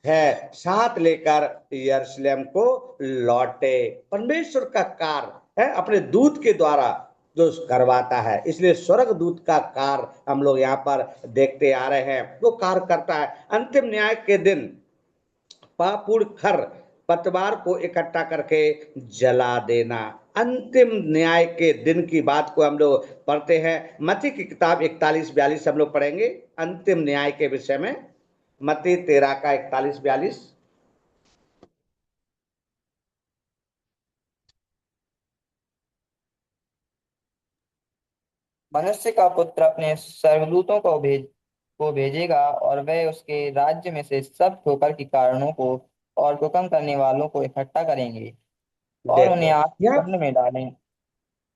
है, साथ लेकर यरूशलेम को लौटे। परमेश्वर का कार्य है अपने दूत के द्वारा जो करवाता है, इसलिए स्वर्ग दूत का कार्य हम लोग यहाँ पर देखते आ रहे हैं। वो कार्य करता है। अंतिम न्याय के दिन पापुड़ खर पतवार को इकट्ठा करके जला देना। अंतिम न्याय के दिन की बात को हम लोग पढ़ते हैं, मत्ती की किताब 41-42 हम लोग पढ़ेंगे अंतिम न्याय के विषय में। मत्ती 13 का 41-42। मनुष्य का पुत्र अपने स्वर्गदूतों को भेजेगा, और वह उसके राज्य में से सब ठोकर के कारणों को और हुक्म करने वालों को इकट्ठा करेंगे और उन्हें देखो आग के यहाँ, कुंड में डालें।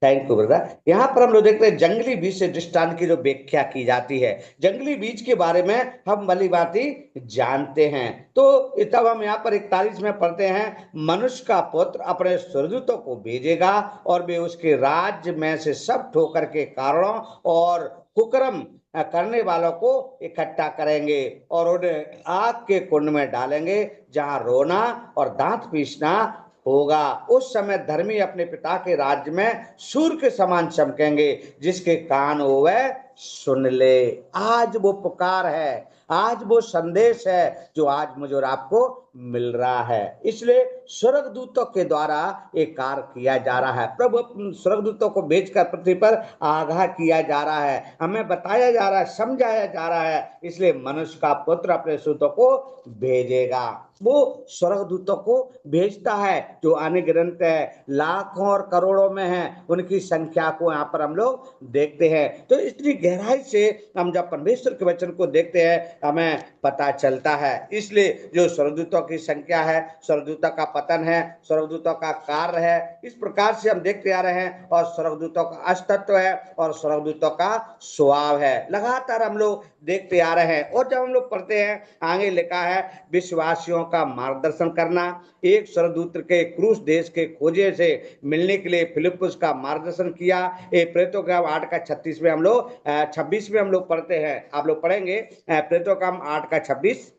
Thank you brother. यहाँ पर हम लोग देखते हैं जंगली बीज से दृष्टांत की जो व्याख्या की जाती है। जंगली बीज के बारे में हम भली भांति जानते हैं। तो तब हम यहाँ पर 41 में पढ़ते हैं, मनुष्य का पुत्र अपने स्वर्गदूतों को भेजेगा और वे उसके राज्य में से सब ठोकर के कारणों और कुकर्म करने वालों को इकट्ठा करेंगे और उन्हें आग के कुंड में डालेंगे, जहां रोना और दांत पीसना होगा। उस समय धर्मी अपने पिता के राज्य में सूर्य के समान चमकेंगे। जिसके कान हो वह सुन ले। आज वो पुकार है, आज वो संदेश है जो आज मुझे और आपको मिल रहा है। इसलिए स्वर्गदूतों के द्वारा एक कार्य किया जा रहा है। प्रभु स्वर्गदूतों को भेजकर पृथ्वी पर आगाह किया जा रहा है, हमें बताया जा रहा है, समझाया जा रहा है। इसलिए मनुष्य का पुत्र अपने सूतों को भेजेगा। वो स्वर्गदूतों को भेजता है, जो अनगिनत है, लाखों और करोड़ों में है, उनकी संख्या को यहाँ पर हम लोग देखते हैं। तो इतनी गहराई से हम जब परमेश्वर के वचन को देखते हैं हमें पता चलता है। इसलिए जो स्वर्गदूतों की संख्या है, स्वर्गदूतों का पतन है, स्वर्गदूतों का कार्य है, इस प्रकार से हम देखते आ रहे हैं। और स्वर्गदूतों का अस्तित्व है और स्वर्गदूतों का स्वभाव है, लगातार हम लोग देखते आ रहे हैं। और जब हम लोग पढ़ते हैं, आगे लिखा है विश्वासियों का मार्गदर्शन करना। एक स्वर्गदूत के क्रूस देश के खोजे से मिलने के लिए फिलिप्पुस का मार्गदर्शन किया। ये प्रेरितों का 8 का 36 में हम लोग 26 में हम लोग पढ़ते हैं। आप लोग पढ़ेंगे प्रेरितों का 8 का 26।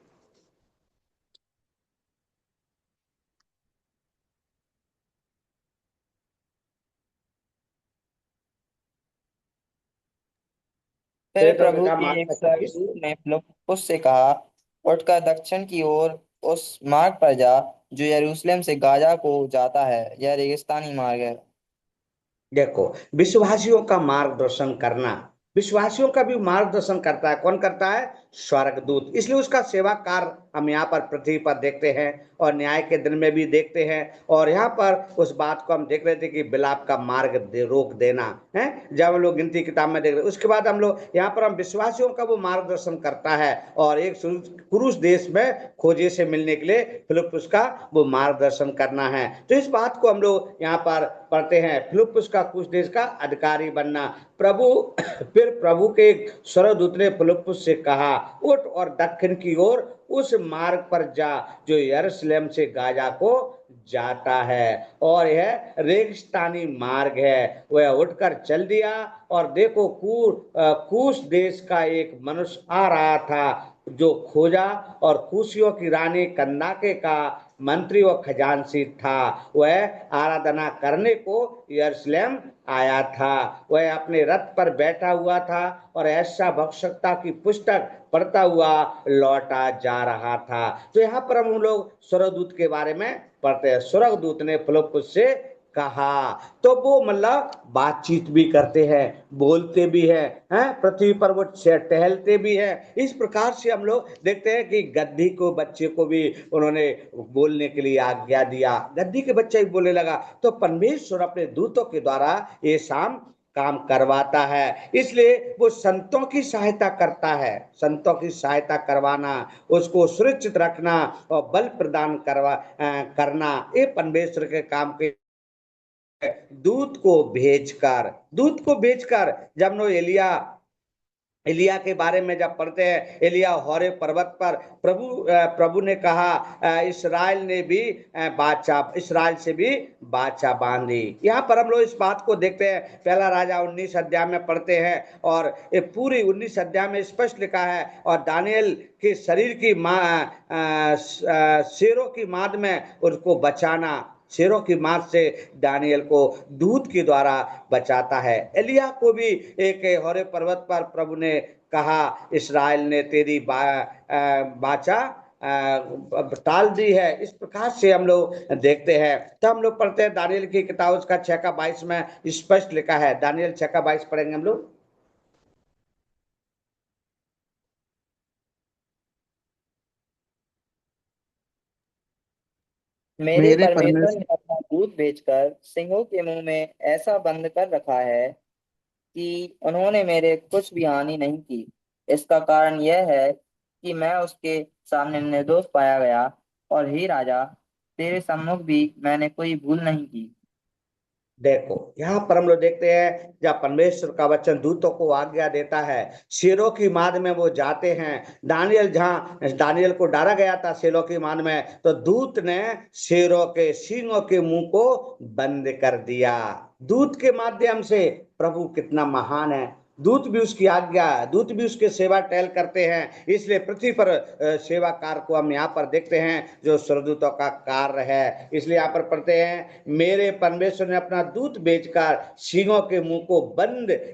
फिर प्रेरितों के प्रभु काम के 8 एक का 26। स्वर्गदूत ने फिलिप्पुस से कहा, उठकर दक्षिण की ओर उस मार्ग पर जा जो यरूशलेम से गाजा को जाता है, यह रेगिस्तानी मार्ग है। देखो, विश्वासियों का मार्गदर्शन करना, विश्वासियों का भी मार्गदर्शन करता है। कौन करता है? स्वर्गदूत। इसलिए उसका सेवा कार्य हम यहाँ पर पृथ्वी पर देखते हैं और न्याय के दिन में भी देखते हैं। और यहाँ पर उस बात को हम देख रहे थे कि बिलाप का मार्ग रोक देना है, जब हम लोग गिनती किताब में देख रहे। उसके बाद हम लोग यहाँ पर हम विश्वासियों का वो मार्गदर्शन करता है और एक क्रूस देश में खोजे से मिलने के लिए फिलिप्पुस का वो मार्गदर्शन करना है। तो इस बात को हम लोग यहाँ पर पढ़ते हैं, फिलिप्पुस का क्रूस देश का अधिकारी बनना। प्रभु फिर प्रभु के स्वर्गदूत ने फिलिप्पुस से कहा, उठ और दक्षिण की ओर उस मार्ग पर जा जो यरूशलेम से गाजा को जाता है, और यह रेगिस्तानी मार्ग है। वह उठकर चल दिया और देखो कूश देश का एक मनुष्य आ रहा था जो खोजा और कुशियों की रानी कंदाके का मंत्री व खजांची था। वह आराधना करने को यरूशलेम आया था। वह अपने रथ पर बैठा हुआ था और ऐसा भविष्यवक्ता की पुस्तक पढ़ता हुआ लौटा जा रहा था। तो यहाँ पर हम लोग स्वर्गदूत के बारे में पढ़ते हैं। स्वर्गदूत ने फिलिप्पुस से कहा, तो वो मतलब बातचीत भी करते हैं, बोलते भी हैं, पृथ्वी पर वो टहलते भी हैं। इस प्रकार से हम लोग देखते हैं कि गद्दी को बच्चे को भी उन्होंने बोलने के लिए आज्ञा दिया, गद्दी के बच्चे भी बोलने लगा। तो परमेश्वर अपने दूतों के द्वारा ये काम करवाता है। इसलिए वो संतों की सहायता करता है, संतों की सहायता करवाना, उसको सुरक्षित रखना और बल प्रदान करना, ये परमेश्वर के काम के दूत को भेजकर जब नो एलिया के बारे में जब पढ़ते हैं, एलिया होरे पर्वत पर प्रभु ने कहा इसराइल से भी बाचा बांधी। यहाँ पर हम लोग इस बात को देखते हैं, पहला राजा 19 अध्याय में पढ़ते हैं और ये पूरी 19 अध्याय में स्पष्ट लिखा है, और दानियल के शरीर की शेरों की माद में उसको बचाना, शेरों की मार से दानियल को दूत के द्वारा बचाता है। एलिया को भी एक होरे पर्वत पर प्रभु ने कहा, इस्राएल ने तेरी बाचा टाल दी है। इस प्रकार से हम लोग देखते हैं। तो हम लोग पढ़ते हैं दानियल की किताब उसका 6 का 22 में स्पष्ट लिखा है। दानियल 6 का 22 पढ़ेंगे हम लोग। मेरे मेरे परमेश्वर ने परमेश्वर अपना दूत भेजकर सिंहों के मुंह में ऐसा बंद कर रखा है कि उन्होंने मेरे कुछ भी हानि नहीं की। इसका कारण यह है कि मैं उसके सामने निर्दोष पाया गया, और हे राजा, तेरे सम्मुख भी मैंने कोई भूल नहीं की। देखो, यहाँ पर हम लोग देखते हैं जब परमेश्वर का वचन दूतों को आज्ञा देता है, शेरों की माद में वो जाते हैं। दानियल को डाला गया था शेरों की माद में, तो दूत ने शेरों के सींगों के मुंह को बंद कर दिया। दूत के माध्यम से प्रभु कितना महान है। दूत भी उसकी आज्ञा, दूत भी उसके सेवा टहल करते हैं। इसलिए पृथ्वी पर सेवा कार्य को हम यहाँ पर देखते हैं जो स्वर्गदूतों का कार्य है। इसलिए यहाँ पर पढ़ते हैं, मेरे परमेश्वर ने अपना दूत भेजकर सिंहों के मुंह को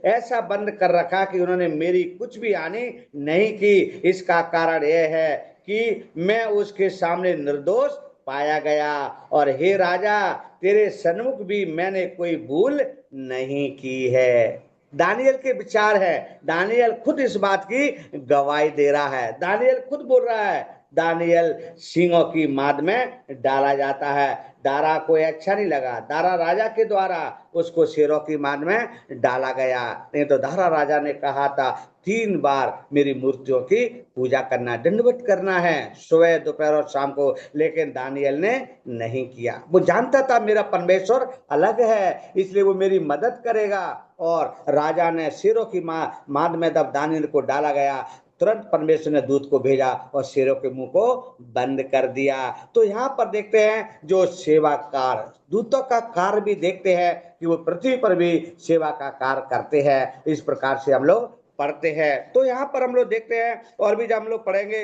ऐसा बंद कर रखा कि उन्होंने मेरी कुछ भी हानि नहीं की। इसका कारण यह है कि मैं उसके सामने निर्दोष पाया गया, और हे राजा, तेरे सन्मुख भी मैंने कोई भूल नहीं की है। दानियल के विचार है, दानियल खुद इस बात की गवाही दे रहा है, दानियल खुद बोल रहा है, दानियल सिंहों की माद में डाला जाता है। दारा कोई अच्छा नहीं लगा, दारा राजा के द्वारा उसको शेरों की माद में डाला गया। नहीं तो दारा राजा ने कहा था 3 बार मेरी मूर्तियों की पूजा करना, दंडवत करना है, सुबह दोपहर और शाम को। लेकिन दानियल ने नहीं किया। वो जानता था मेरा परमेश्वर अलग है, इसलिए वो मेरी मदद करेगा। और राजा ने शेरों की माद में जब दानियल को डाला गया, तुरंत परमेश्वर ने दूत को भेजा और शेरों के मुंह को बंद कर दिया। तो यहाँ पर देखते हैं जो सेवाकार दूतों का कार्य भी देखते हैं कि वो पृथ्वी पर भी सेवा का कार्य करते हैं। इस प्रकार से हम लोग पढ़ते हैं। तो यहाँ पर हम लोग देखते हैं, और भी जब हम लोग पढ़ेंगे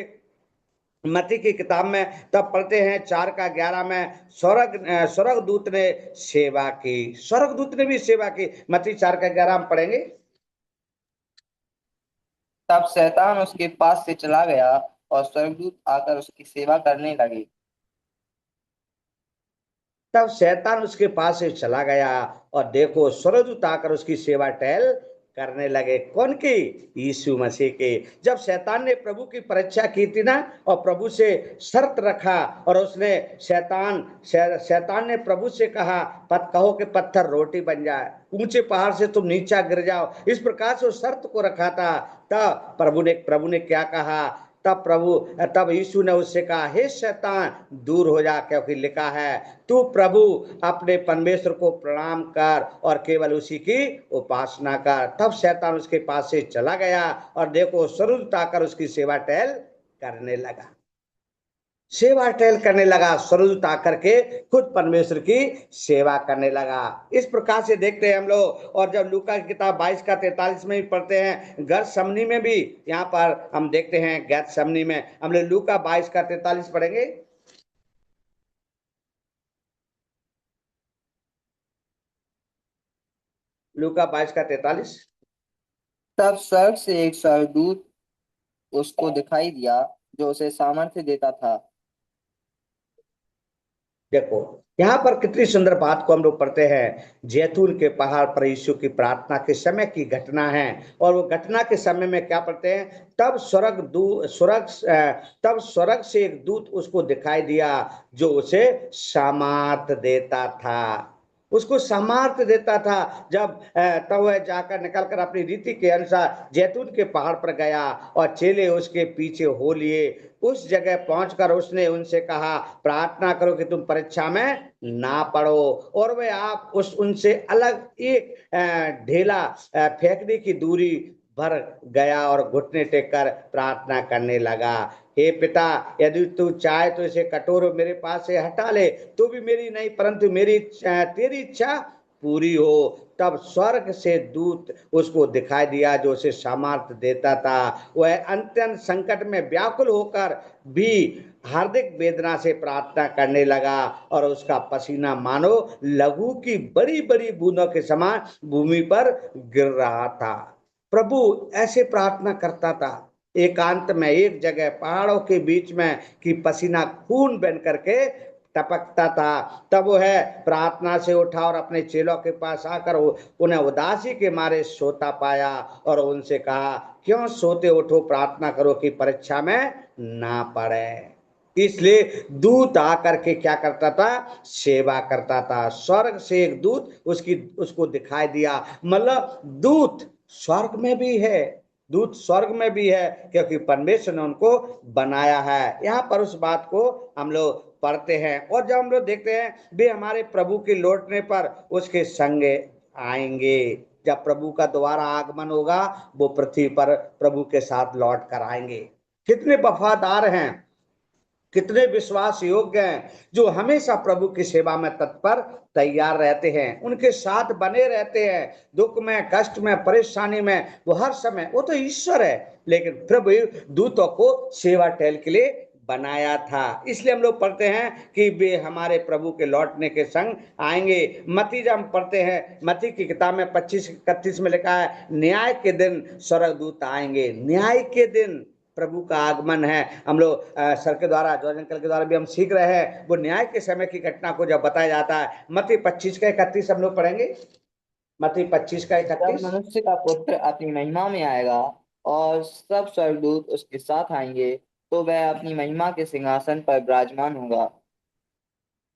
मत्ती की किताब में, तब पढ़ते हैं 4:11 में, स्वर्ग दूत ने सेवा की। स्वर्ग दूत ने भी सेवा की। मत्ती 4:11 हम पढ़ेंगे। तब शैतान उसके पास से चला गया और स्वर्गदूत आकर उसकी सेवा करने लगे। तब शैतान उसके पास से चला गया और देखो स्वर्गदूत आकर उसकी सेवा टहल करने लगे। कौन की? यीशु मसीह के। जब शैतान ने प्रभु की परीक्षा की थी ना, और प्रभु से शर्त रखा, और उसने शैतान ने प्रभु से कहा, कहो कि पत्थर रोटी बन जाए, ऊंचे पहाड़ से तुम नीचा गिर जाओ, इस प्रकार से उस शर्त को रखा था। तब प्रभु ने क्या कहा? तब यीशु ने उससे कहा, हे शैतान दूर हो जा, क्योंकि लिखा है तू प्रभु अपने परमेश्वर को प्रणाम कर और केवल उसी की उपासना कर। तब शैतान उसके पास से चला गया और देखो स्वर्गदूत आकर उसकी सेवा टहल करने लगा। स्वर्गदूत आकर के खुद परमेश्वर की सेवा करने लगा। इस प्रकार से देखते हैं हम लोग। और जब लूका की किताब 22:43 में भी पढ़ते हैं, गतसमनी में भी यहाँ पर हम देखते हैं, गतसमनी में हम लोग लूका 22:43 पढ़ेंगे। लूका 22:43। तब स्वर्ग से एक स्वर्गदूत उसको दिखाई दिया जो उसे सामर्थ्य देता था। देखो यहाँ पर कितनी सुंदर बात को हम लोग पढ़ते हैं। जैतून के पहाड़ पर यीशु की प्रार्थना के समय की घटना है। और वो घटना के समय में क्या पढ़ते हैं? तब स्वर्ग से एक दूत उसको दिखाई दिया जो उसे सामर्थ देता था। उसको सामर्थ्य देता था। तब वह जाकर निकल कर अपनी रीति के अनुसार जैतून के पहाड़ पर गया और चेले उसके पीछे हो लिए। उस जगह पहुंचकर उसने उनसे कहा, प्रार्थना करो कि तुम परीक्षा में ना पड़ो। और वे आप उनसे अलग एक ढेला फेंकने की दूरी भर गया और घुटने टेक कर प्रार्थना करने लगा, हे पिता, यदि तू चाहे तो इसे कटोरा मेरे पास से हटा ले, तो भी मेरी नहीं परंतु तेरी इच्छा पूरी हो। तब स्वर्ग से दूत उसको दिखाई दिया जो उसे सामर्थ्य देता था। वह अत्यंत संकट में व्याकुल होकर भी हार्दिक वेदना से प्रार्थना करने लगा और उसका पसीना मानो लहू की बड़ी बड़ी बूंदों के समान भूमि पर गिर रहा था। प्रभु ऐसे प्रार्थना करता था, एकांत में एक जगह पहाड़ों के बीच में, कि पसीना खून बन करके टपकता था। तब वो है प्रार्थना से उठा और अपने चेलों के पास आकर उन्हें उदासी के मारे सोता पाया और उनसे कहा, क्यों सोते उठो, प्रार्थना करो कि परीक्षा में ना पड़े। इसलिए दूत आकर के क्या करता था? सेवा करता था। स्वर्ग से एक दूत उसको दिखाई दिया। मतलब दूत स्वर्ग में भी है, दूत स्वर्ग में भी है, क्योंकि परमेश्वर ने उनको बनाया है। यहाँ पर उस बात को हम लोग पढ़ते हैं। और जब हम लोग देखते हैं वे हमारे प्रभु के लौटने पर उसके संग आएंगे। जब प्रभु का दोबारा आगमन होगा, वो पृथ्वी पर प्रभु के साथ लौट कर आएंगे। कितने वफादार हैं, कितने विश्वास योग्य हैं, जो हमेशा प्रभु की सेवा में तत्पर तैयार रहते हैं, उनके साथ बने रहते हैं, दुख में, कष्ट में, परेशानी में, वो हर समय, वो तो ईश्वर है, लेकिन प्रभु दूतों को सेवा टहल के लिए बनाया था। इसलिए हम लोग पढ़ते हैं कि वे हमारे प्रभु के लौटने के संग आएंगे। मत्ती जब हम पढ़ते हैं, मत्ती की किताब में 25-31 में लिखा है, न्याय के दिन स्वर्गदूत आएंगे। न्याय के दिन प्रभु का आगमन है। हम लोग सर के द्वारा, जॉर्ज अंकल के द्वारा भी हम सीख रहे हैं, वो न्याय के समय की घटना को जब बताया जाता है। मत्ती 25:31 हम लोग पढ़ेंगे। मत्ती 25:31। जब मनुष्य का पुत्र अपनी महिमा में आएगा और सब स्वर्गदूत उसके साथ आएंगे तो वह अपनी महिमा के सिंहासन पर विराजमान होगा।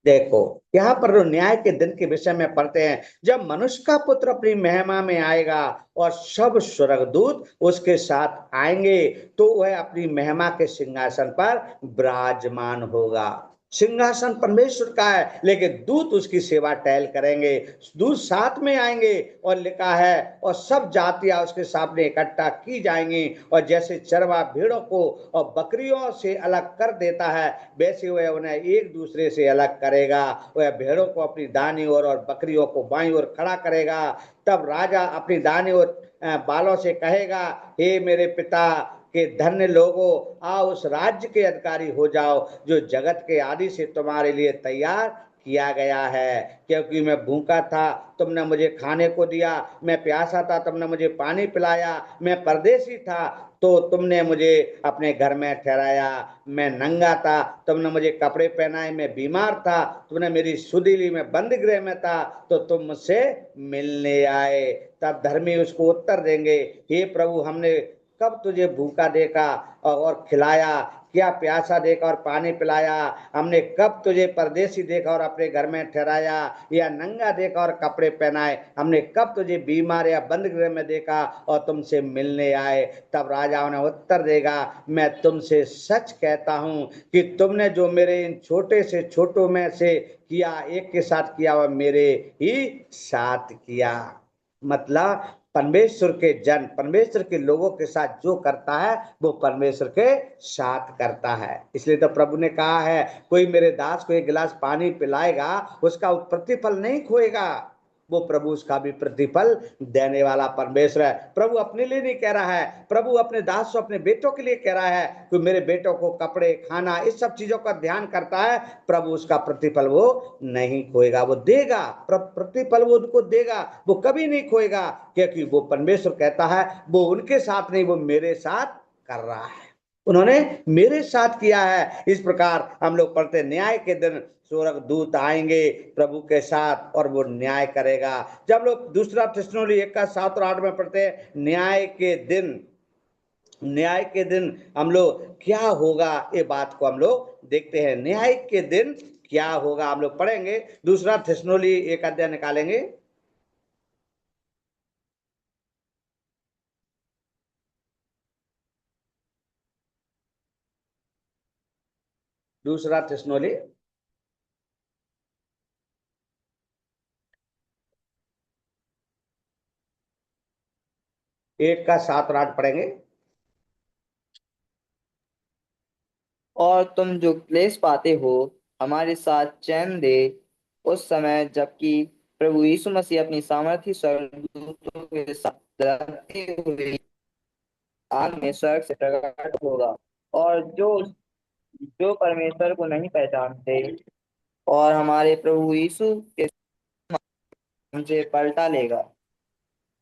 देखो, यहाँ पर जो न्याय के दिन के विषय में पढ़ते हैं, जब मनुष्य का पुत्र अपनी महिमा में आएगा और सब स्वर्गदूत उसके साथ आएंगे, तो वह अपनी महिमा के सिंहासन पर विराजमान होगा। सिंहासन परमेश्वर का है, लेकिन दूत उसकी सेवा टहल करेंगे, दूत साथ में आएंगे। और लिखा है, और सब जातियां उसके सामने इकट्ठा की जाएंगी, और जैसे चरवा भेड़ों को और बकरियों से अलग कर देता है, वैसे वह उन्हें एक दूसरे से अलग करेगा। वह भेड़ों को अपनी दाहिनी ओर और बकरियों को बाईं ओर खड़ा करेगा। तब राजा अपनी दाहिनी ओर बालों से कहेगा, हे मेरे पिता के धन्य लोगों, आओ उस राज्य के अधिकारी हो जाओ जो जगत के आदि से तुम्हारे लिए तैयार किया गया है। क्योंकि मैं भूखा था, तुमने मुझे खाने को दिया, मैं प्यासा था, तुमने मुझे पानी पिलाया, मैं परदेसी था, तो तुमने मुझे अपने घर में ठहराया, मैं नंगा था, तुमने मुझे कपड़े पहनाए, मैं बीमार था, तुमने मेरी सुधि ली, मैं बंद गृह में था, तो तुम मुझसे मिलने आए। तब धर्मी उसको उत्तर देंगे, हे प्रभु, हमने कब तुझे भूखा देखा और खिलाया, क्या प्यासा देखा और पानी पिलाया? हमने कब तुझे परदेसी देखा और अपने घर में ठहराया, या नंगा देखा और कपड़े पहनाए? हमने कब तुझे बीमार या बंद गृह में देखा और तुमसे मिलने आए? तब राजा उन्हें उत्तर देगा, मैं तुमसे सच कहता हूं कि तुमने जो मेरे इन छोटे से छोटों में से किया, एक के साथ किया, वह मेरे ही साथ किया। मतलब परमेश्वर के जन, परमेश्वर के लोगों के साथ जो करता है, वो परमेश्वर के साथ करता है। इसलिए तो प्रभु ने कहा है, कोई मेरे दास को एक गिलास पानी पिलाएगा, उसका प्रतिफल नहीं खोएगा। वो प्रभु उसका भी प्रतिफल देने वाला परमेश्वर है। प्रभु अपने लिए नहीं कह रहा है, प्रभु अपने दास को, अपने बेटों के लिए कह रहा है कि मेरे बेटों को कपड़े, खाना, इस सब चीजों का ध्यान करता है, प्रभु उसका प्रतिफल वो नहीं खोएगा, वो देगा, प्रतिफल वो उनको देगा, वो कभी नहीं खोएगा। क्योंकि वो परमेश्वर कहता है, वो उनके साथ नहीं, वो मेरे साथ कर रहा है, उन्होंने मेरे साथ किया है। इस प्रकार हम लोग पढ़ते, न्याय के दिन स्वर्ग दूत आएंगे प्रभु के साथ और वो न्याय करेगा। जब लोग दूसरा थिस्सलुनीकि 1 का 7 और 8 में पढ़ते हैं, न्याय के दिन, न्याय के दिन हम लोग क्या होगा, ये बात को हम लोग देखते हैं। न्याय के दिन क्या होगा हम लोग पढ़ेंगे। दूसरा थिस्सलुनीकि 1 अध्याय निकालेंगे। दूसरा थिस्सलुनीकि 1 का 7 और 8 पढ़ेंगे। और तुम जो क्लेश पाते हो, हमारे साथ चैन दे उस समय जबकि प्रभु यीशु मसीह अपनी सामर्थी स्वर्गदूतों के साथ डरते हुए आग में स्वर्ग से प्रकट होगा। और जो जो परमेश्वर को नहीं पहचानते और हमारे प्रभु यीशु के उनसे पलटा लेगा।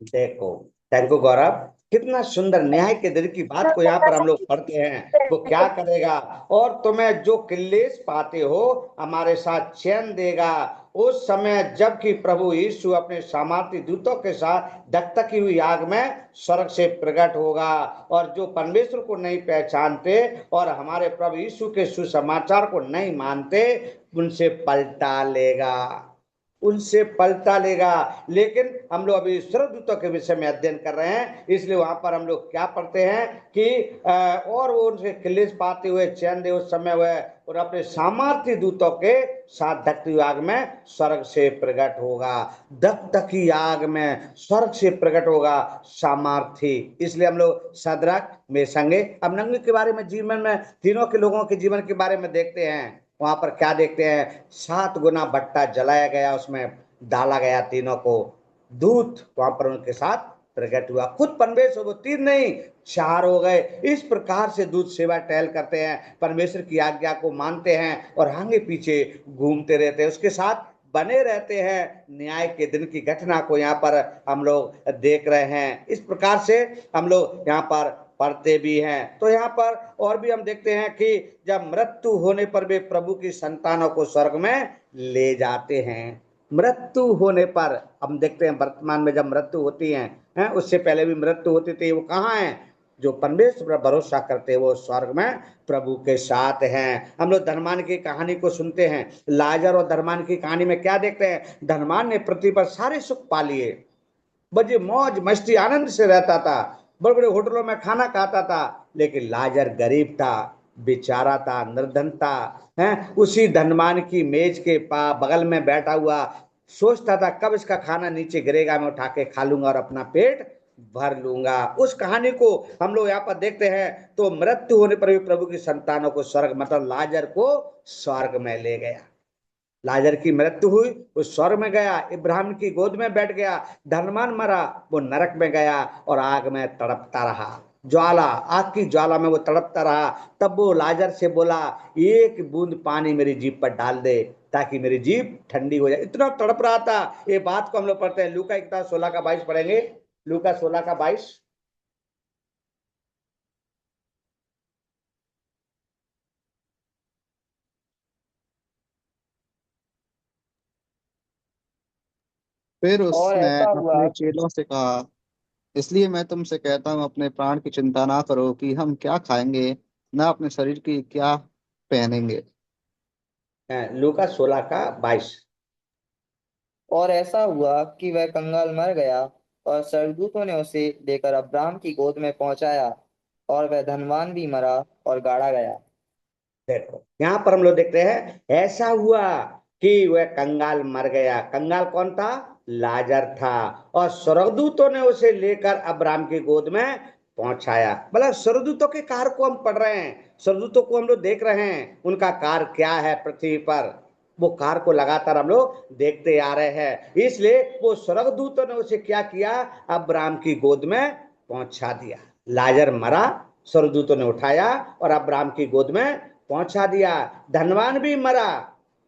देखो, थैंक यू गौरव, कितना सुंदर न्याय के दिन की बात को यहाँ पर हम लोग पढ़ते हैं। वो क्या करेगा, और तुम्हें जो क्लेश पाते हो हमारे साथ चैन देगा उस समय जबकि प्रभु यीशु अपने सामर्थी दूतों के साथ धकधकी हुई आग में स्वर्ग से प्रकट होगा। और जो परमेश्वर को नहीं पहचानते और हमारे प्रभु यीशु के सुसमाचार को नहीं मानते, उनसे पलटा लेगा, उनसे पलटा लेगा। लेकिन हम लोग अभी स्वर्गदूतों के विषय में अध्ययन कर रहे हैं, इसलिए वहां पर हम लोग क्या पढ़ते हैं कि और वो उनसे क्लेश पाते हुए चैन दे उस समय वह और अपने सामर्थी दूतों के साथ धकती आग में स्वर्ग से प्रकट होगा। धकधकी आग में स्वर्ग से प्रकट होगा सामर्थी। इसलिए हम लोग सदरक, मेशंगे, अबदनगो के बारे में, जीवन में तीनों के लोगों के जीवन के बारे में देखते हैं। वहां पर क्या देखते हैं, 7 गुना भट्टा जलाया गया, उसमें डाला गया तीनों को, दूत वहां पर उनके साथ प्रकट हुआ। खुद परमेश्वर, वो 3 नहीं 4 हो गए। इस प्रकार से दूत सेवा टहल करते हैं, परमेश्वर की आज्ञा को मानते हैं और आगे पीछे घूमते रहते हैं, उसके साथ बने रहते हैं। न्याय के दिन की घटना को यहाँ पर हम लोग देख रहे हैं। इस प्रकार से हम लोग यहाँ पर पढ़ते भी हैं। तो यहाँ पर और भी हम देखते हैं कि जब मृत्यु होने पर वे प्रभु की संतानों को स्वर्ग में ले जाते हैं। मृत्यु होने पर हम देखते हैं वर्तमान में जब मृत्यु होती है, उससे पहले भी मृत्यु होती थी, वो कहाँ है, जो परमेश्वर पर भरोसा करते हैं वो स्वर्ग में प्रभु के साथ हैं। हम लोग धनवान की कहानी को सुनते हैं। लाजर और धनवान की कहानी में क्या देखते हैं? धनवान ने पृथ्वी पर सारे सुख पा लिए, बजे मौज मस्ती आनंद से रहता था, बड़े बड़े होटलों में खाना खाता था। लेकिन लाजर गरीब था, बेचारा था, निर्धन था, है। उसी धनवान की मेज के पास बगल में बैठा हुआ सोचता था कब इसका खाना नीचे गिरेगा, मैं उठा के खा लूंगा और अपना पेट भर लूंगा। उस कहानी को हम लोग यहाँ पर देखते हैं। तो मृत्यु होने पर भी प्रभु की संतानों को स्वर्ग, मतलब लाजर को स्वर्ग में ले गया। लाजर की मृत्यु हुई, वो स्वर्ग में गया, इब्राहिम की गोद में बैठ गया। धनवान मरा, वो नरक में गया और आग में तड़पता रहा। ज्वाला, आग की ज्वाला में वो तड़पता रहा। तब वो लाजर से बोला, एक बूंद पानी मेरी जीभ पर डाल दे ताकि मेरी जीभ ठंडी हो जाए। इतना तड़प रहा था। ये बात को हम लोग पढ़ते हैं लूका 16 का 22 पढ़ेंगे। लूका 16 का 22। फिर और उसने ऐसा हुआ। अपने चेलों से कहा, इसलिए मैं तुमसे कहता हूँ, अपने प्राण की चिंता ना करो कि हम क्या खाएंगे, ना अपने शरीर की क्या पहनेंगे। लूका 16 का 22। और ऐसा हुआ कि वह कंगाल मर गया और स्वर्गदूतों ने उसे लेकर अब्राहम की गोद में पहुंचाया, और वह धनवान भी मरा और गाड़ा गया। देखो यहाँ पर हम लोग देखते हैं, ऐसा हुआ कि वह कंगाल मर गया। कंगाल कौन था? लाजर था। और स्वर्गदूतों ने उसे लेकर अब्राहम की गोद में पहुंचाया। मतलब स्वर्गदूतों के कार्य को हम पढ़ रहे हैं, स्वर्गदूतों को हम लोग देख रहे हैं, उनका कार्य क्या है पृथ्वी पर, वो कार्य को लगातार हम लोग देखते आ रहे हैं। इसलिए वो स्वर्गदूतों ने उसे क्या किया? अब्राहम की गोद में पहुंचा दिया। लाजर मरा, स्वर्गदूतों ने उठाया और अब्राहम की गोद में पहुंचा दिया। धनवान भी मरा,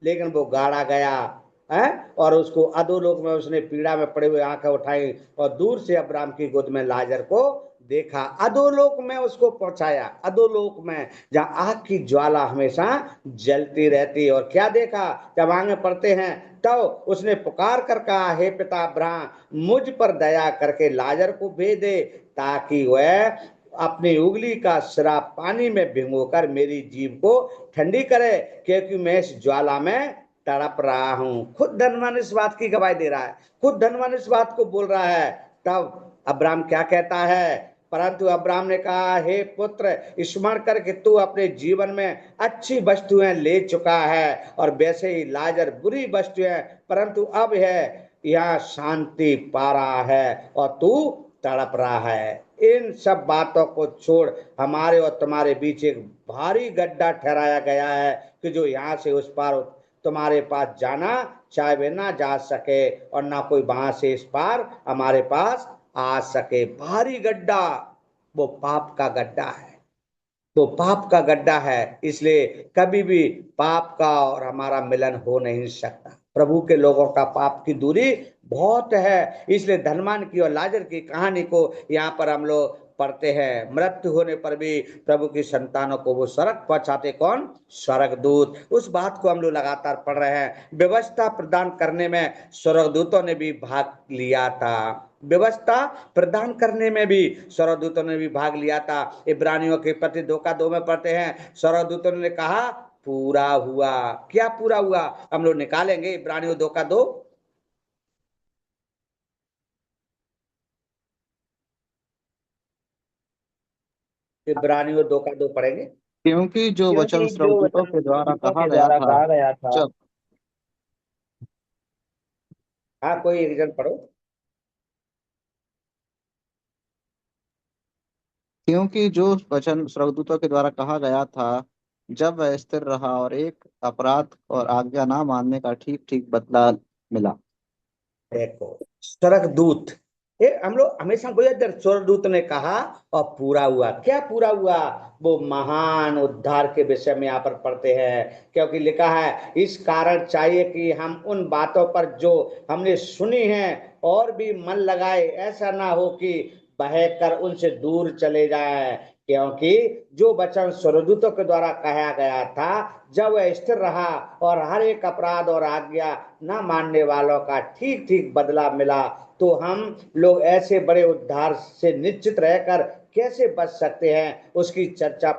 लेकिन वो गाड़ा गया है। और उसको अधोलोक में उसने पीड़ा में पड़े हुए आंखें उठाई और दूर से अब्राहम की गोद में लाजर को देखा। अधोलोक में उसको पहुंचाया, अधोलोक में जहां आग की ज्वाला हमेशा जलती रहती है। और क्या देखा? जब आगे पढ़ते हैं तब उसने पुकार कर कहा, हे पिता अब्राहम, मुझ पर दया करके लाजर को भेज दे ताकि वह अपनी उंगली का सिरा पानी में भिगोकर मेरी जीभ को ठंडी करे, क्योंकि मैं इस ज्वाला में तड़प रहा हूं। खुद धनवान इस बात की गवाही दे रहा है, खुद धनवान इस बात को बोल रहा है। तब अब्राहम क्या कहता है? परंतु अब्राहम ने कहा, हे पुत्र, स्मरण कर कि तू अपने जीवन में अच्छी वस्तुएं ले चुका है और वैसे ही लाजर बुरी वस्तुएं, परंतु अब है यहाँ शांति पा रहा है और तू तड़प रहा है। इन सब बातों को छोड़ हमारे और तुम्हारे बीच एक भारी गड्ढा ठहराया गया है कि जो यहाँ से उस पार तुम्हारे पास जाना चाहे वे ना जा सके और ना कोई वहां से इस पार हमारे पास आ सके। भारी गड्ढा, वो पाप का गड्ढा है, वो पाप का गड्ढा है। इसलिए कभी भी पाप का और हमारा मिलन हो नहीं सकता। प्रभु के लोगों का पाप की दूरी बहुत है। इसलिए धनवान की और लाजर की कहानी को यहाँ पर हम लोग पढ़ते हैं। मृत्यु होने पर भी प्रभु की संतानों को वो स्वर्ग पहुंचाते कौन? स्वर्गदूत। उस बात को हम लोग लगातार पढ़ रहे हैं। व्यवस्था प्रदान करने में स्वर्गदूतों ने भी भाग लिया था, व्यवस्था प्रदान करने में भी स्वर्गदूतों ने भी भाग लिया था। इब्रानियों के पत्र 2 का 2 में पढ़ते हैं, स्वर्गदूतों ने कहा पूरा हुआ। क्या पूरा हुआ? हम लोग निकालेंगे इब्रानियों 2 का 2। इब्रानियों 2 का 2 पढ़ेंगे। क्योंकि जो वचन क्योंकि जो स्वर्गदूतों वचन के द्वारा स्वर्गदूतों कहा के गया द्वारा था, कहा गया था। जब हाँ, कोई एक जन पढ़ो। क्योंकि जो वचन स्वर्गदूतों के द्वारा कहा गया था, जब वह स्थिर रहा और एक अपराध और आज्ञा ना मानने का ठीक ठीक बदला मिला। देखो, स्वर्गदूत, ये हम लोग हमेशा बोले स्वर्गदूत ने कहा और पूरा हुआ। क्या पूरा हुआ? वो महान उद्धार के विषय में यहाँ पर पढ़ते हैं। क्योंकि लिखा है, इस कारण चाहिए कि हम उन बातों पर जो हमने सुनी है और भी मन लगाए, ऐसा ना हो कि बह कर उनसे दूर चले जाए। क्योंकि जो वचन स्वर्गदूतों के द्वारा कहा गया था, जब वह स्थिर रहा और हर एक अपराध और आज्ञा न मानने वालों का ठीक ठीक बदला मिला, तो हम लोग ऐसे बड़े उद्धार से निश्चित रहकर कैसे बच सकते हैं। उसकी चर्चा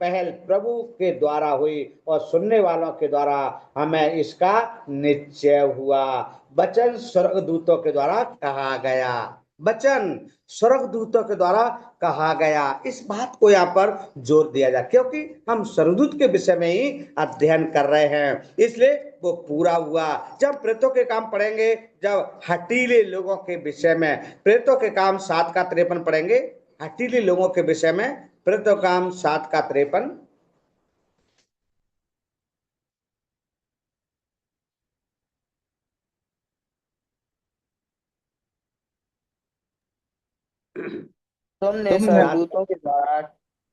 पहल प्रभु के द्वारा हुई और सुनने वालों के द्वारा हमें इसका निश्चय हुआ। वचन स्वर्गदूतों के द्वारा कहा गया, वचन स्वर्गदूतों के द्वारा कहा गया, इस बात को यहाँ पर जोर दिया जाए, क्योंकि हम स्वर्गदूत के विषय में ही अध्ययन कर रहे हैं, इसलिए वो पूरा हुआ। जब प्रेतों के काम पढ़ेंगे, जब हठीले लोगों के विषय में, प्रेतों के काम 7 का 53 पढ़ेंगे, हठीले लोगों के विषय में, प्रेतों का काम 7 का 53। तुमने स्वर्गदूतों के द्वारा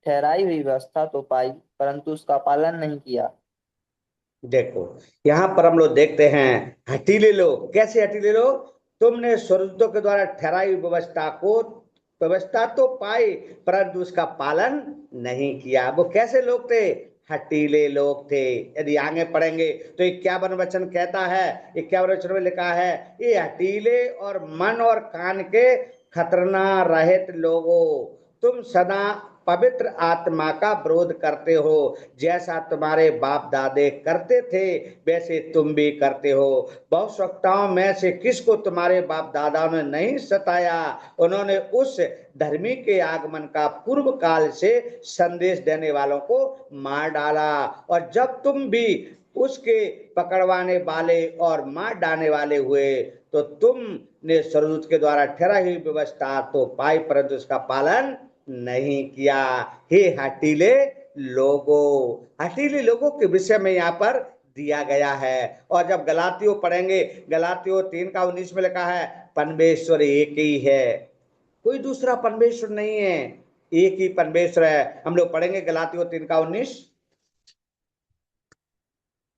ठहराई हुई व्यवस्था तो पाई, परंतु उसका पालन नहीं किया। देखो, यहाँ पर हम लोग देखते हैं हठीले लोग। कैसे हठीले लोग? तुमने स्वर्गदूतों के द्वारा ठहराई व्यवस्था तो पाई, परंतु उसका पालन नहीं किया। वो कैसे लोग थे? हठीले लोग थे। यदि आगे पढ़ेंगे तो 51 वचन कहता है, 51 वचन में लिखा है, ये हठीले और मन और कान के खतरना रहित लोगों, तुम सदा पवित्र आत्मा का विरोध करते हो, जैसा तुम्हारे बाप दादे करते थे वैसे तुम भी करते हो। भविष्यवक्ताओं में से किसको तुम्हारे बाप दादाओं ने नहीं सताया? उन्होंने उस धर्मी के आगमन का पूर्व काल से संदेश देने वालों को मार डाला, और जब तुम भी उसके पकड़वाने वाले और मार डालने वाले हुए, तो तुमने स्वर्गदूत के द्वारा ठहराई हुई व्यवस्था तो पाई, परंतु उसका पालन नहीं किया। हे हठीले लोगों के विषय में यहाँ पर दिया गया है। और जब गलातियों पढ़ेंगे, गलातियों 3 का 19 में लिखा है, परमेश्वर एक ही है, कोई दूसरा परमेश्वर नहीं है, एक ही परमेश्वर है। हम लोग पढ़ेंगे गलातियों 3 का 19।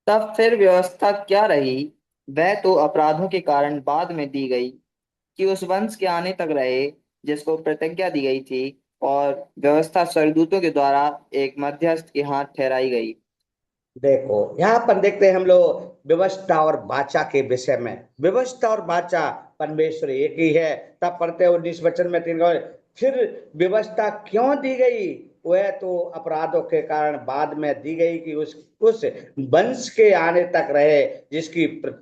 तब फिर व्यवस्था क्या रही? वह तो अपराधों के कारण बाद में दी गई, कि उस वंश के आने तक रहे जिसको प्रतिज्ञा दी गई थी, और व्यवस्था स्वर्गदूतों के द्वारा एक मध्यस्थ के हाथ ठहराई गई। देखो, यहाँ पर देखते हैं हम लोग व्यवस्था और वाचा के विषय में। व्यवस्था और वाचा, परमेश्वर एक ही है। तब पढ़ते हैं 19 वचन में 3 फिर व्यवस्था क्यों दी गई? वह तो अपराधों के कारण बाद में दी गई, कि उस वंश के आने तक रहे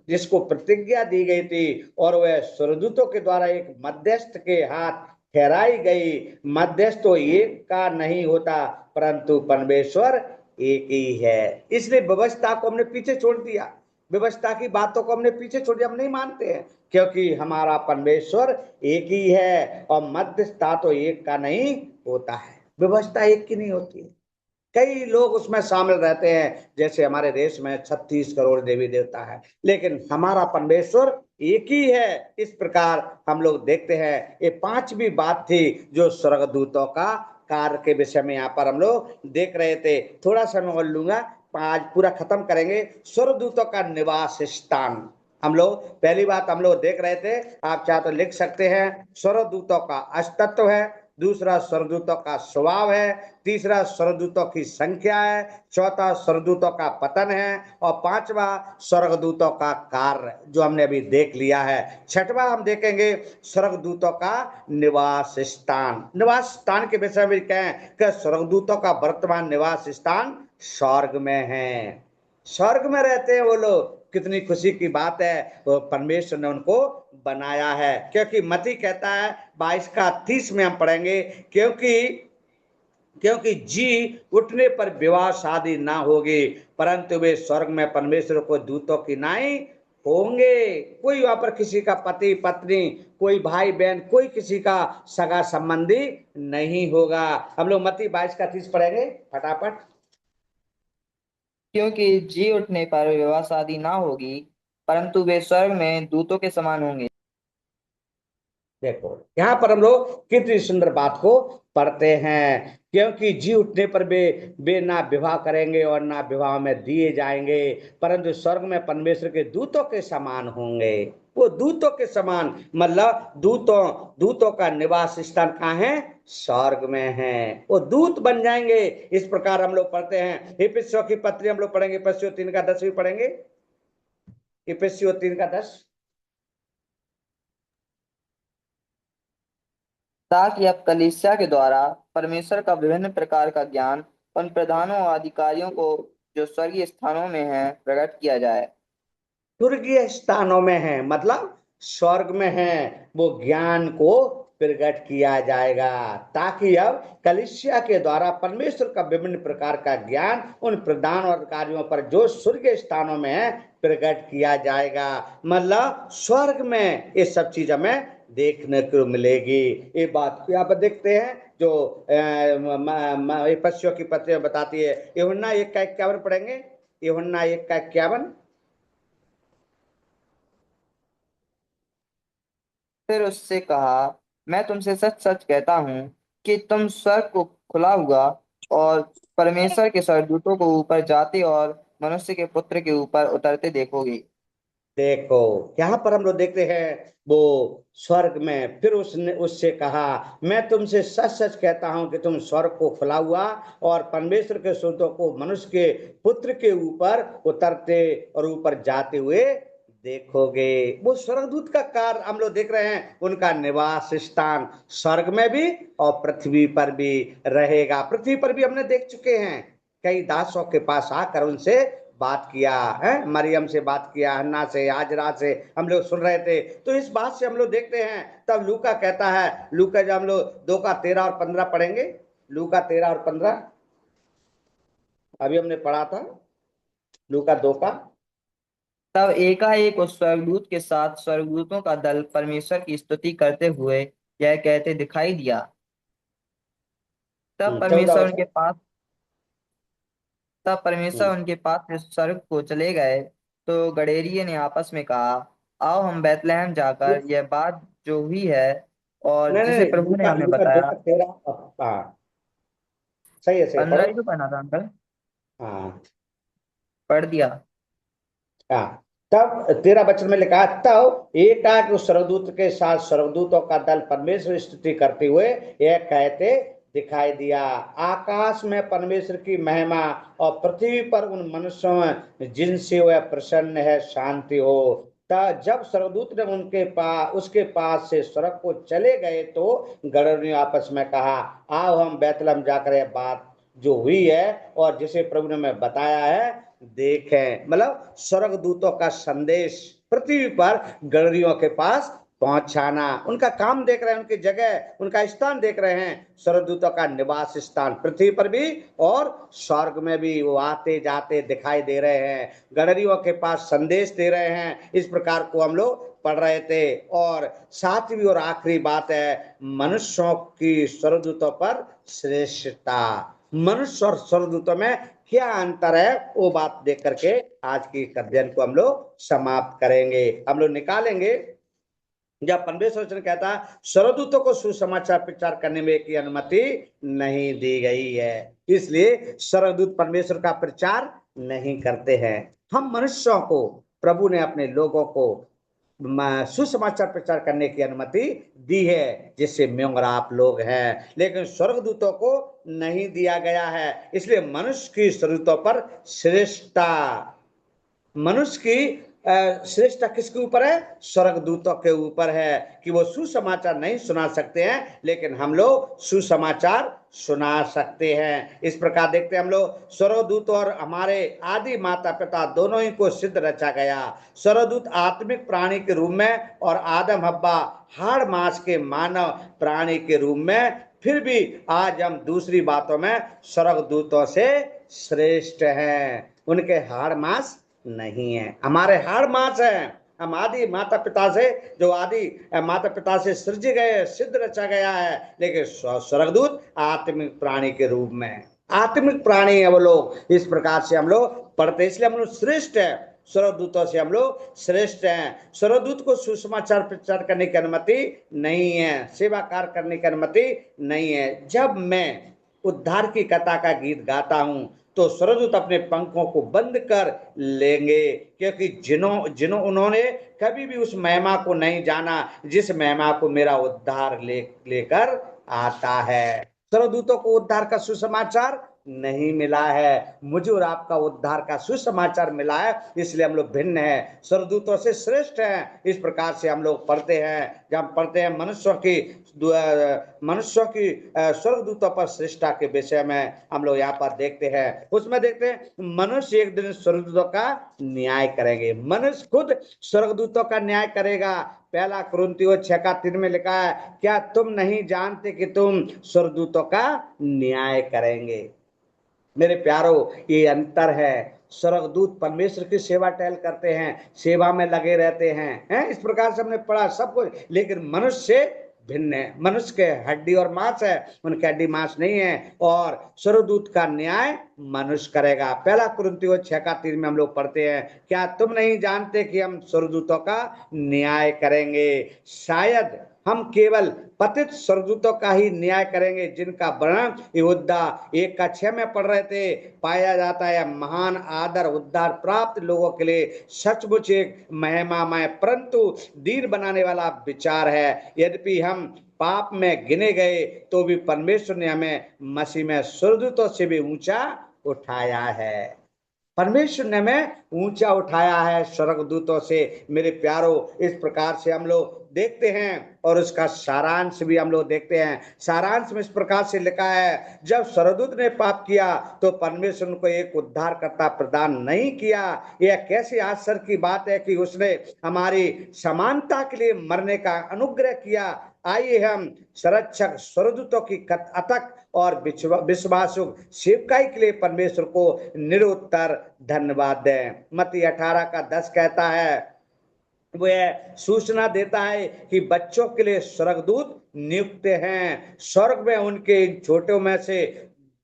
जिसको प्रतिज्ञा दी गई थी, और वह स्वर्गदूतों के द्वारा एक मध्यस्थ के हाथ ठहराई गई। मध्यस्थ तो एक का नहीं होता, परंतु परमेश्वर एक ही है। इसलिए व्यवस्था को हमने पीछे छोड़ दिया, व्यवस्था की बातों को हमने पीछे छोड़ दिया, हम नहीं मानते हैं, क्योंकि हमारा परमेश्वर एक ही है, और मध्यस्थता तो एक का नहीं होता है, व्यवस्था एक की नहीं होती है। कई लोग उसमें शामिल रहते हैं, जैसे हमारे देश में 36 करोड़ देवी देवता है, लेकिन हमारा परमेश्वर एक ही है। इस प्रकार हम लोग देखते हैं। ये 5वीं बात थी जो स्वर्गदूतों का कार्य के विषय में यहाँ पर हम लोग देख रहे थे। थोड़ा सा मैं और लूंगा, आज पूरा खत्म करेंगे। स्वर्गदूतों का निवास स्थान, हम लोग पहली बात हम लोग देख रहे थे, आप चाहे तो लिख सकते हैं। स्वर्गदूतों का अस्तित्व है, दूसरा स्वर्गदूतों का स्वभाव है, तीसरा स्वर्गदूतों की संख्या है, चौथा स्वर्गदूतों का पतन है, और 5वां स्वर्गदूतों का कार्य जो हमने अभी देख लिया है। 6वां हम देखेंगे स्वर्गदूतों का निवास स्थान। निवास स्थान के विषय में कहें कि स्वर्गदूतों का वर्तमान निवास स्थान स्वर्ग में है, स्वर्ग में रहते हैं वो लोग। कितनी खुशी की बात है, वो परमेश्वर ने उनको बनाया है। क्योंकि मती कहता है 22 का 30 में हम पढ़ेंगे, क्योंकि जी उठने पर विवाह शादी ना होगी, परंतु वे स्वर्ग में परमेश्वर को दूतों की नाई होंगे। कोई वहां पर किसी का पति पत्नी, कोई भाई बहन, कोई किसी का सगा संबंधी नहीं होगा। हम लोग मती 22 का 30 पढ़ेंगे फटाफट। क्योंकि जी उठने पर विवाह शादी ना होगी, परंतु वे स्वर्ग में दूतों के समान होंगे। देखो, यहाँ पर हम लोग कितनी सुंदर बात को पढ़ते हैं। क्योंकि जी उठने पर वे ना विवाह करेंगे और ना विवाह में दिए जाएंगे, परंतु स्वर्ग में परमेश्वर के दूतों के समान होंगे। वो दूतों के समान, मतलब दूतों का निवास स्थान कहाँ है? स्वर्ग में है। वो दूत बन जाएंगे। इस प्रकार हम लोग पढ़ते हैं। इफिसियों की पत्री हम लोग पढ़ेंगे, इफिसियों 3:10 भी पढ़ेंगे। इफिसियों 3:10। ताकि अब कलीसिया के द्वारा परमेश्वर का विभिन्न प्रकार का ज्ञान उन प्रधानों और अधिकारियों को जो स्वर्गीय स्थानों में है प्रकट किया जाए। स्वर्गीय स्थानों में है मतलब स्वर्ग में है, वो ज्ञान को प्रकट किया जाएगा, ताकि अब कलीसिया के द्वारा परमेश्वर का विभिन्न प्रकार का ज्ञान उन प्रधान अधिकारियों पर जो स्वर्गीय स्थानों में है प्रकट किया जाएगा। मतलब स्वर्ग में ये सब चीज हमें देखने को मिलेगी। ये बात यहाँ पर देखते हैं जो इफिसियों की पत्री बताती है। यूहन्ना 1:51 पढ़ेंगे। यूहन्ना 1:51। फिर उससे कहा, मैं तुमसे सच सच कहता हूँ कि तुम स्वर्ग को खुला हुआ और परमेश्वर के स्वर्गदूतों को ऊपर जाते और मनुष्य के पुत्र के ऊपर उतरते देखोगे। देखो यहाँ पर हम लोग देखते हैं वो स्वर्ग में। फिर उसने उससे कहा, मैं तुमसे सच सच कहता हूं कि तुम स्वर्ग को खुला हुआ और परमेश्वर के स्वर्गदूतों को मनुष्य के पुत्र के ऊपर उतरते और ऊपर जाते हुए देखोगे। वो स्वर्गदूत का कार्य हम लोग देख रहे हैं। उनका निवास स्थान स्वर्ग में भी और पृथ्वी पर भी रहेगा। पृथ्वी पर भी हमने देख चुके हैं, कई दासों के पास आकर उनसे बात किया है, मरियम से बात किया, हन्ना से, आजरा से हम लोग सुन रहे थे। तो इस बात से हम लोग देखते हैं। तब लूका कहता है, लूका जब हम लोग 2:13 और 15 पढ़ेंगे, लूका 13 और 15 अभी हमने पढ़ा था, लूका 2 का। तब एकाएक उस स्वर्गदूत के साथ स्वर्गदूतों का दल परमेश्वर की स्तुति करते हुए यह कहते दिखाई दिया। तब 14 परमेश्वर वचन। उनके पास तब परमेश्वर हम्म, उनके पास से स्वर्ग को चले गए। तो गडेरिये ने आपस में कहा, आओ हम बैतलहम जाकर यह बात जो हुई है और नहीं जिसे नहीं, प्रभु ने लूका हमें लूका दो बताया। का तेरह हाँ, सही है, 15 पढ़ो। ही तो पढ़ना था अंकल। हाँ पढ़ दिया। हाँ। तब 13 वचन में लिखा, तब एकाएक उस स्वर्गदूत के साथ स्वर्गदूतों का दल परमेश्वर की स्तुति करते हुए यह कहते दिखाई दिया, आकाश में परमेश्वर की महिमा और पृथ्वी पर उन मनुष्यों में जिनसे वह प्रसन्न है शांति हो। तब जब स्वर्गदूत ने उसके पास से स्वर्ग को चले गए तो गणों ने आपस में कहा, आओ हम बैतलहम जाकर यह बात जो हुई है और जिसे प्रभु ने हमें बताया है देखें। मतलब स्वर्गदूतों का संदेश पृथ्वी पर गणरियों के पास पहुंचाना, उनका काम देख रहे हैं, उनकी जगह, उनका स्थान देख रहे हैं। स्वर्गदूतों का निवास स्थान पृथ्वी पर भी और स्वर्ग में भी वो आते जाते दिखाई दे रहे हैं, गणरियों के पास संदेश दे रहे हैं। इस प्रकार को हम लोग पढ़ रहे थे। और सातवीं और आखिरी बात है मनुष्यों की स्वर्गदूतों पर श्रेष्ठता। मनुष्य और स्वर्गदूतों में क्या अंतर है वो बात देख करके आज की अध्ययन को हम लोग समाप्त करेंगे, हम लोग निकालेंगे। जब परमेश्वर वचन कहता है स्वर्गदूतों को सुसमाचार प्रचार करने में की अनुमति नहीं दी गई है, इसलिए स्वर्गदूत परमेश्वर का प्रचार नहीं करते हैं। हम मनुष्यों को प्रभु ने अपने लोगों को सुसमाचार प्रचार करने की अनुमति दी है, जिससे मैं और आप लोग हैं, लेकिन स्वर्गदूतों को नहीं दिया गया है। इसलिए मनुष्य की स्वर्गदूतों पर श्रेष्ठता, मनुष्य की श्रेष्ठता किसके ऊपर है? स्वर्गदूतों के ऊपर है कि वो सुसमाचार नहीं सुना सकते हैं, लेकिन हम लोग सुसमाचार सुना सकते हैं। इस प्रकार देखते हैं हम लोग स्वर्गदूत और हमारे आदि माता पिता दोनों ही को सिद्ध रचा गया। स्वर्गदूत आत्मिक प्राणी के रूप में और आदम हब्बा हाड़ मांस के मानव प्राणी के रूप में। फिर भी आज हम दूसरी बातों में स्वर्गदूतों से श्रेष्ठ हैं, उनके हाड़ मांस नहीं है, हमारे हाड़ मांस है। हम आदि माता पिता से जो आदि माता पिता से सृजे गए, सिद्ध रचा गया है, लेकिन स्वर्गदूत आत्मिक प्राणी के रूप में, आत्मिक प्राणी है वो लोग। इस प्रकार से हम लोग पढ़ते, इसलिए हम लोग श्रेष्ठ है, स्वर्गदूतों से हम लोग श्रेष्ठ हैं। स्वर्गदूत को सुसमाचार प्रचार करने की अनुमति नहीं है, सेवा कार्य करने की अनुमति नहीं है। जब मैं उद्धार की कथा का गीत गाता हूं तो स्वर्गदूत अपने पंखों को बंद कर लेंगे, क्योंकि जिन्हों उन्होंने कभी भी उस महिमा को नहीं जाना जिस महिमा को मेरा उद्धार लेकर आता है। स्वर्गदूतों को उद्धार का सुसमाचार नहीं मिला है, मुझे और आपका उद्धार का सुसमाचार मिला है, इसलिए हम लोग भिन्न हैं, स्वर्गदूतों से श्रेष्ठ हैं। इस प्रकार से हम लोग पढ़ते हैं, जब हम पढ़ते हैं मनुष्यों की स्वर्गदूतों पर श्रेष्ठता के विषय में हम लोग यहाँ पर देखते हैं। उसमें देखते हैं मनुष्य एक दिन स्वर्गदूतों का न्याय करेंगे, मनुष्य खुद स्वर्गदूतों का न्याय करेगा। पहला कुरिन्थियों 6:3 में लिखा है, क्या तुम नहीं जानते कि तुम स्वर्गदूतों का न्याय करेंगे। मेरे प्यारो, ये अंतर है। स्वर्गदूत परमेश्वर की सेवा टहल करते हैं, सेवा में लगे रहते हैं, इस प्रकार से हमने पढ़ा सब कुछ, लेकिन मनुष्य भिन्न है। मनुष्य के हड्डी और मांस है, उनके हड्डी मांस नहीं है, और स्वर्गदूत का न्याय मनुष्य करेगा। पहला कुरिन्थियों 6:3 में हम लोग पढ़ते हैं, क्या तुम नहीं जानते कि हम स्वर्गदूतों का न्याय करेंगे। शायद हम केवल पतित स्वर्गदूतों का ही न्याय करेंगे, जिनका वर्णन यहूदा 1:6 में पढ़ रहे थे पाया जाता है। महान आदर उद्धार प्राप्त लोगों के लिए सचमुच एक महिमामय परंतु दीन बनाने वाला विचार है। यद्यपि हम पाप में गिने गए तो भी परमेश्वर ने हमें मसीह में स्वर्गदूतों से भी ऊंचा उठाया है। परमेश्वर ने हमें ऊंचा उठाया है स्वर्गदूतों से। मेरे प्यारो, इस प्रकार से हम लोग देखते हैं, और उसका सारांश भी हम लोग देखते हैं। सारांश में इस प्रकार से लिखा है, जब स्वर्गदूत ने पाप किया तो परमेश्वर उनको एक उद्धारकर्ता प्रदान नहीं किया। यह कैसी आश्चर्य की बात है कि उसने हमारी समानता के लिए मरने का अनुग्रह किया। आइए हम संरक्षक स्वर्गदूतों की अथक और विश्वासु सेवकाई के लिए परमेश्वर को निरुत्तर धन्यवाद दें। मत्ती 18:10 कहता है, वह सूचना देता है कि बच्चों के लिए स्वर्गदूत नियुक्त हैं। स्वर्ग में उनके छोटों में से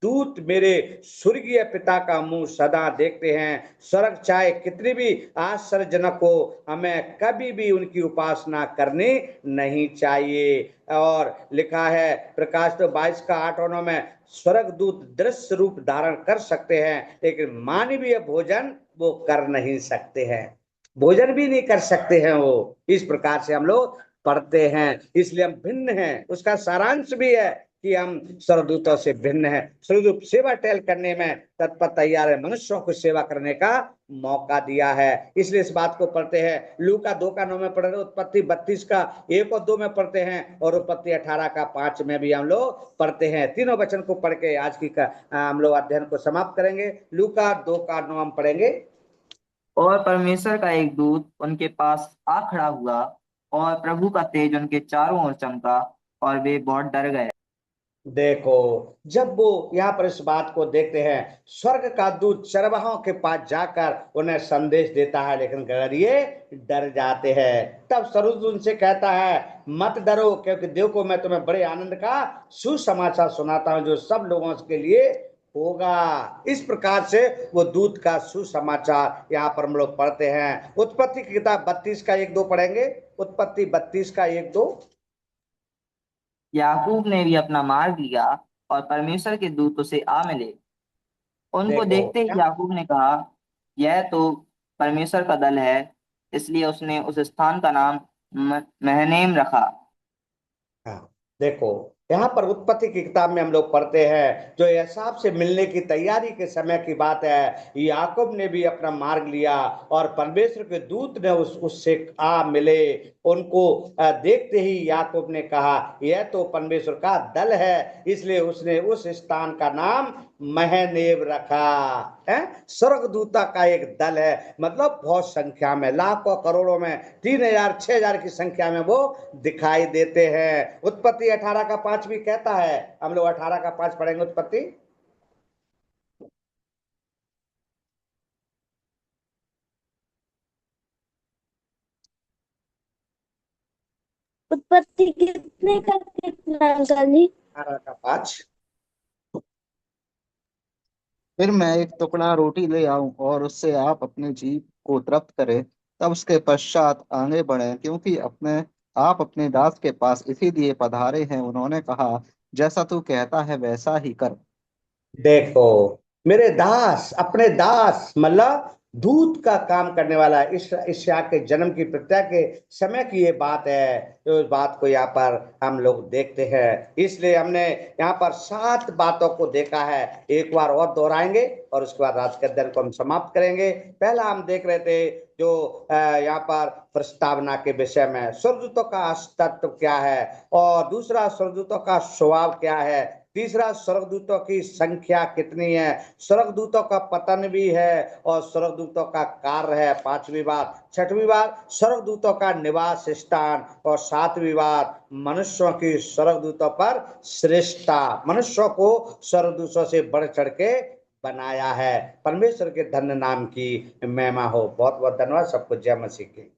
दूत मेरे स्वर्गीय पिता का मुंह सदा देखते हैं। स्वर्ग चाहे कितनी भी आश्चर्यजनक हो, हमें कभी भी उनकी उपासना करनी नहीं चाहिए। और लिखा है प्रकाश तो 22:8-9 में, स्वर्गदूत दृश्य रूप धारण कर सकते हैं, लेकिन मानवीय भोजन वो कर नहीं सकते हैं, भोजन भी नहीं कर सकते हैं वो। इस प्रकार से हम लोग पढ़ते हैं, इसलिए हम भिन्न हैं। उसका सारांश भी है कि हम स्वर्गदूतों से भिन्न हैं। स्वर्गदूत सेवा टहल करने में तत्पर तैयार है, मनुष्यों को सेवा करने का मौका दिया है, इसलिए इस बात को पढ़ते हैं। लूका 2:9 में पढ़ रहे, उत्पत्ति 32:1 और 2 में पढ़ते हैं, और उत्पत्ति 18:5 में भी हम लोग पढ़ते हैं। तीनों वचन को पढ़ के आज की हम लोग अध्ययन को समाप्त करेंगे। लूका 2:9 हम पढ़ेंगे। और परमेश्वर का एक दूत उनके पास आ खड़ा हुआ, और प्रभु का तेज उनके चारों ओर चमका, और वे बहुत डर गए। देखो, जब वो यहाँ पर इस बात को देखते हैं, स्वर्ग का दूत चरवाहों के पास जाकर उन्हें संदेश देता है, लेकिन अगर ये डर जाते हैं, तब स्वर्गदूत उनसे कहता है, मत डरो, क्योंकि देखो मैं तुम्हें बड़े आनंद का सुसमाचार सुनाता हूं जो सब लोगों के लिए होगा। इस प्रकार से वो दूत का सुसमाचार यहाँ पर हम लोग पढ़ते हैं। उत्पत्ति की किताब 32:1-2 पढ़ेंगे। उत्पत्ति 32:1-2। याकूब ने भी अपना मार्ग लिया, और परमेश्वर के दूत उसे आ मिले। उनको देखो, देखते ही याकूब ने कहा, यह तो परमेश्वर का दल है। इसलिए उसने उस स्थान का नाम महनेम रखा। हाँ, देखो, यहाँ पर उत्पत्ति की किताब में हम लोग पढ़ते हैं, जो एसाव से मिलने की तैयारी के समय की बात है। याकूब ने भी अपना मार्ग लिया, और परमेश्वर के दूत ने उससे आ मिले। उनको देखते ही याकूब ने कहा, यह तो परमेश्वर का दल है, इसलिए उसने उस स्थान का नाम महनेब रखा है। स्वर्गदूता का एक दल है, मतलब बहुत संख्या में, लाखों करोड़ों में, 3,000 6,000 की संख्या में वो दिखाई देते हैं। उत्पत्ति 18:5 भी कहता है, हम लोग 18:5 पढ़ेंगे। उत्पत्ति उत्पत्ति कितने का कितना अंकल जी? 18:5। फिर मैं एक टुकड़ा रोटी ले आऊं और उससे आप अपने जीभ को तृप्त करें, तब उसके पश्चात आगे बढ़ें, क्योंकि आप अपने दास के पास इसीलिए पधारे हैं। उन्होंने कहा, जैसा तू कहता है वैसा ही कर। देखो, मेरे दास, अपने दास मतलब दूत का काम करने वाला। इस इसहाक के जन्म की प्रत्या के समय की ये बात है। तो इस बात को यहाँ पर हम लोग देखते हैं। इसलिए हमने यहाँ पर 7 बातों को देखा है। एक बार और दोहराएंगे और उसके बाद आज के अध्ययन को हम समाप्त करेंगे। पहला हम देख रहे थे जो यहाँ पर प्रस्तावना के विषय में स्वर्गदूतों का अस्तित्व क्या है, और दूसरा स्वर्गदूतों का स्वभाव क्या है, तीसरा स्वर्गदूतों की संख्या कितनी है, स्वर्गदूतों का पतन भी है और स्वर्गदूतों का कार्य है, 5वीं बात। 6वीं बात स्वर्गदूतों का निवास स्थान, और 7वीं बात मनुष्यों की स्वर्गदूतों पर श्रेष्ठता। मनुष्यों को स्वर्गदूतों से बढ़ चढ़ के बनाया है। परमेश्वर के धन्य नाम की महिमा हो। बहुत बहुत धन्यवाद। सबको जय मसीह की।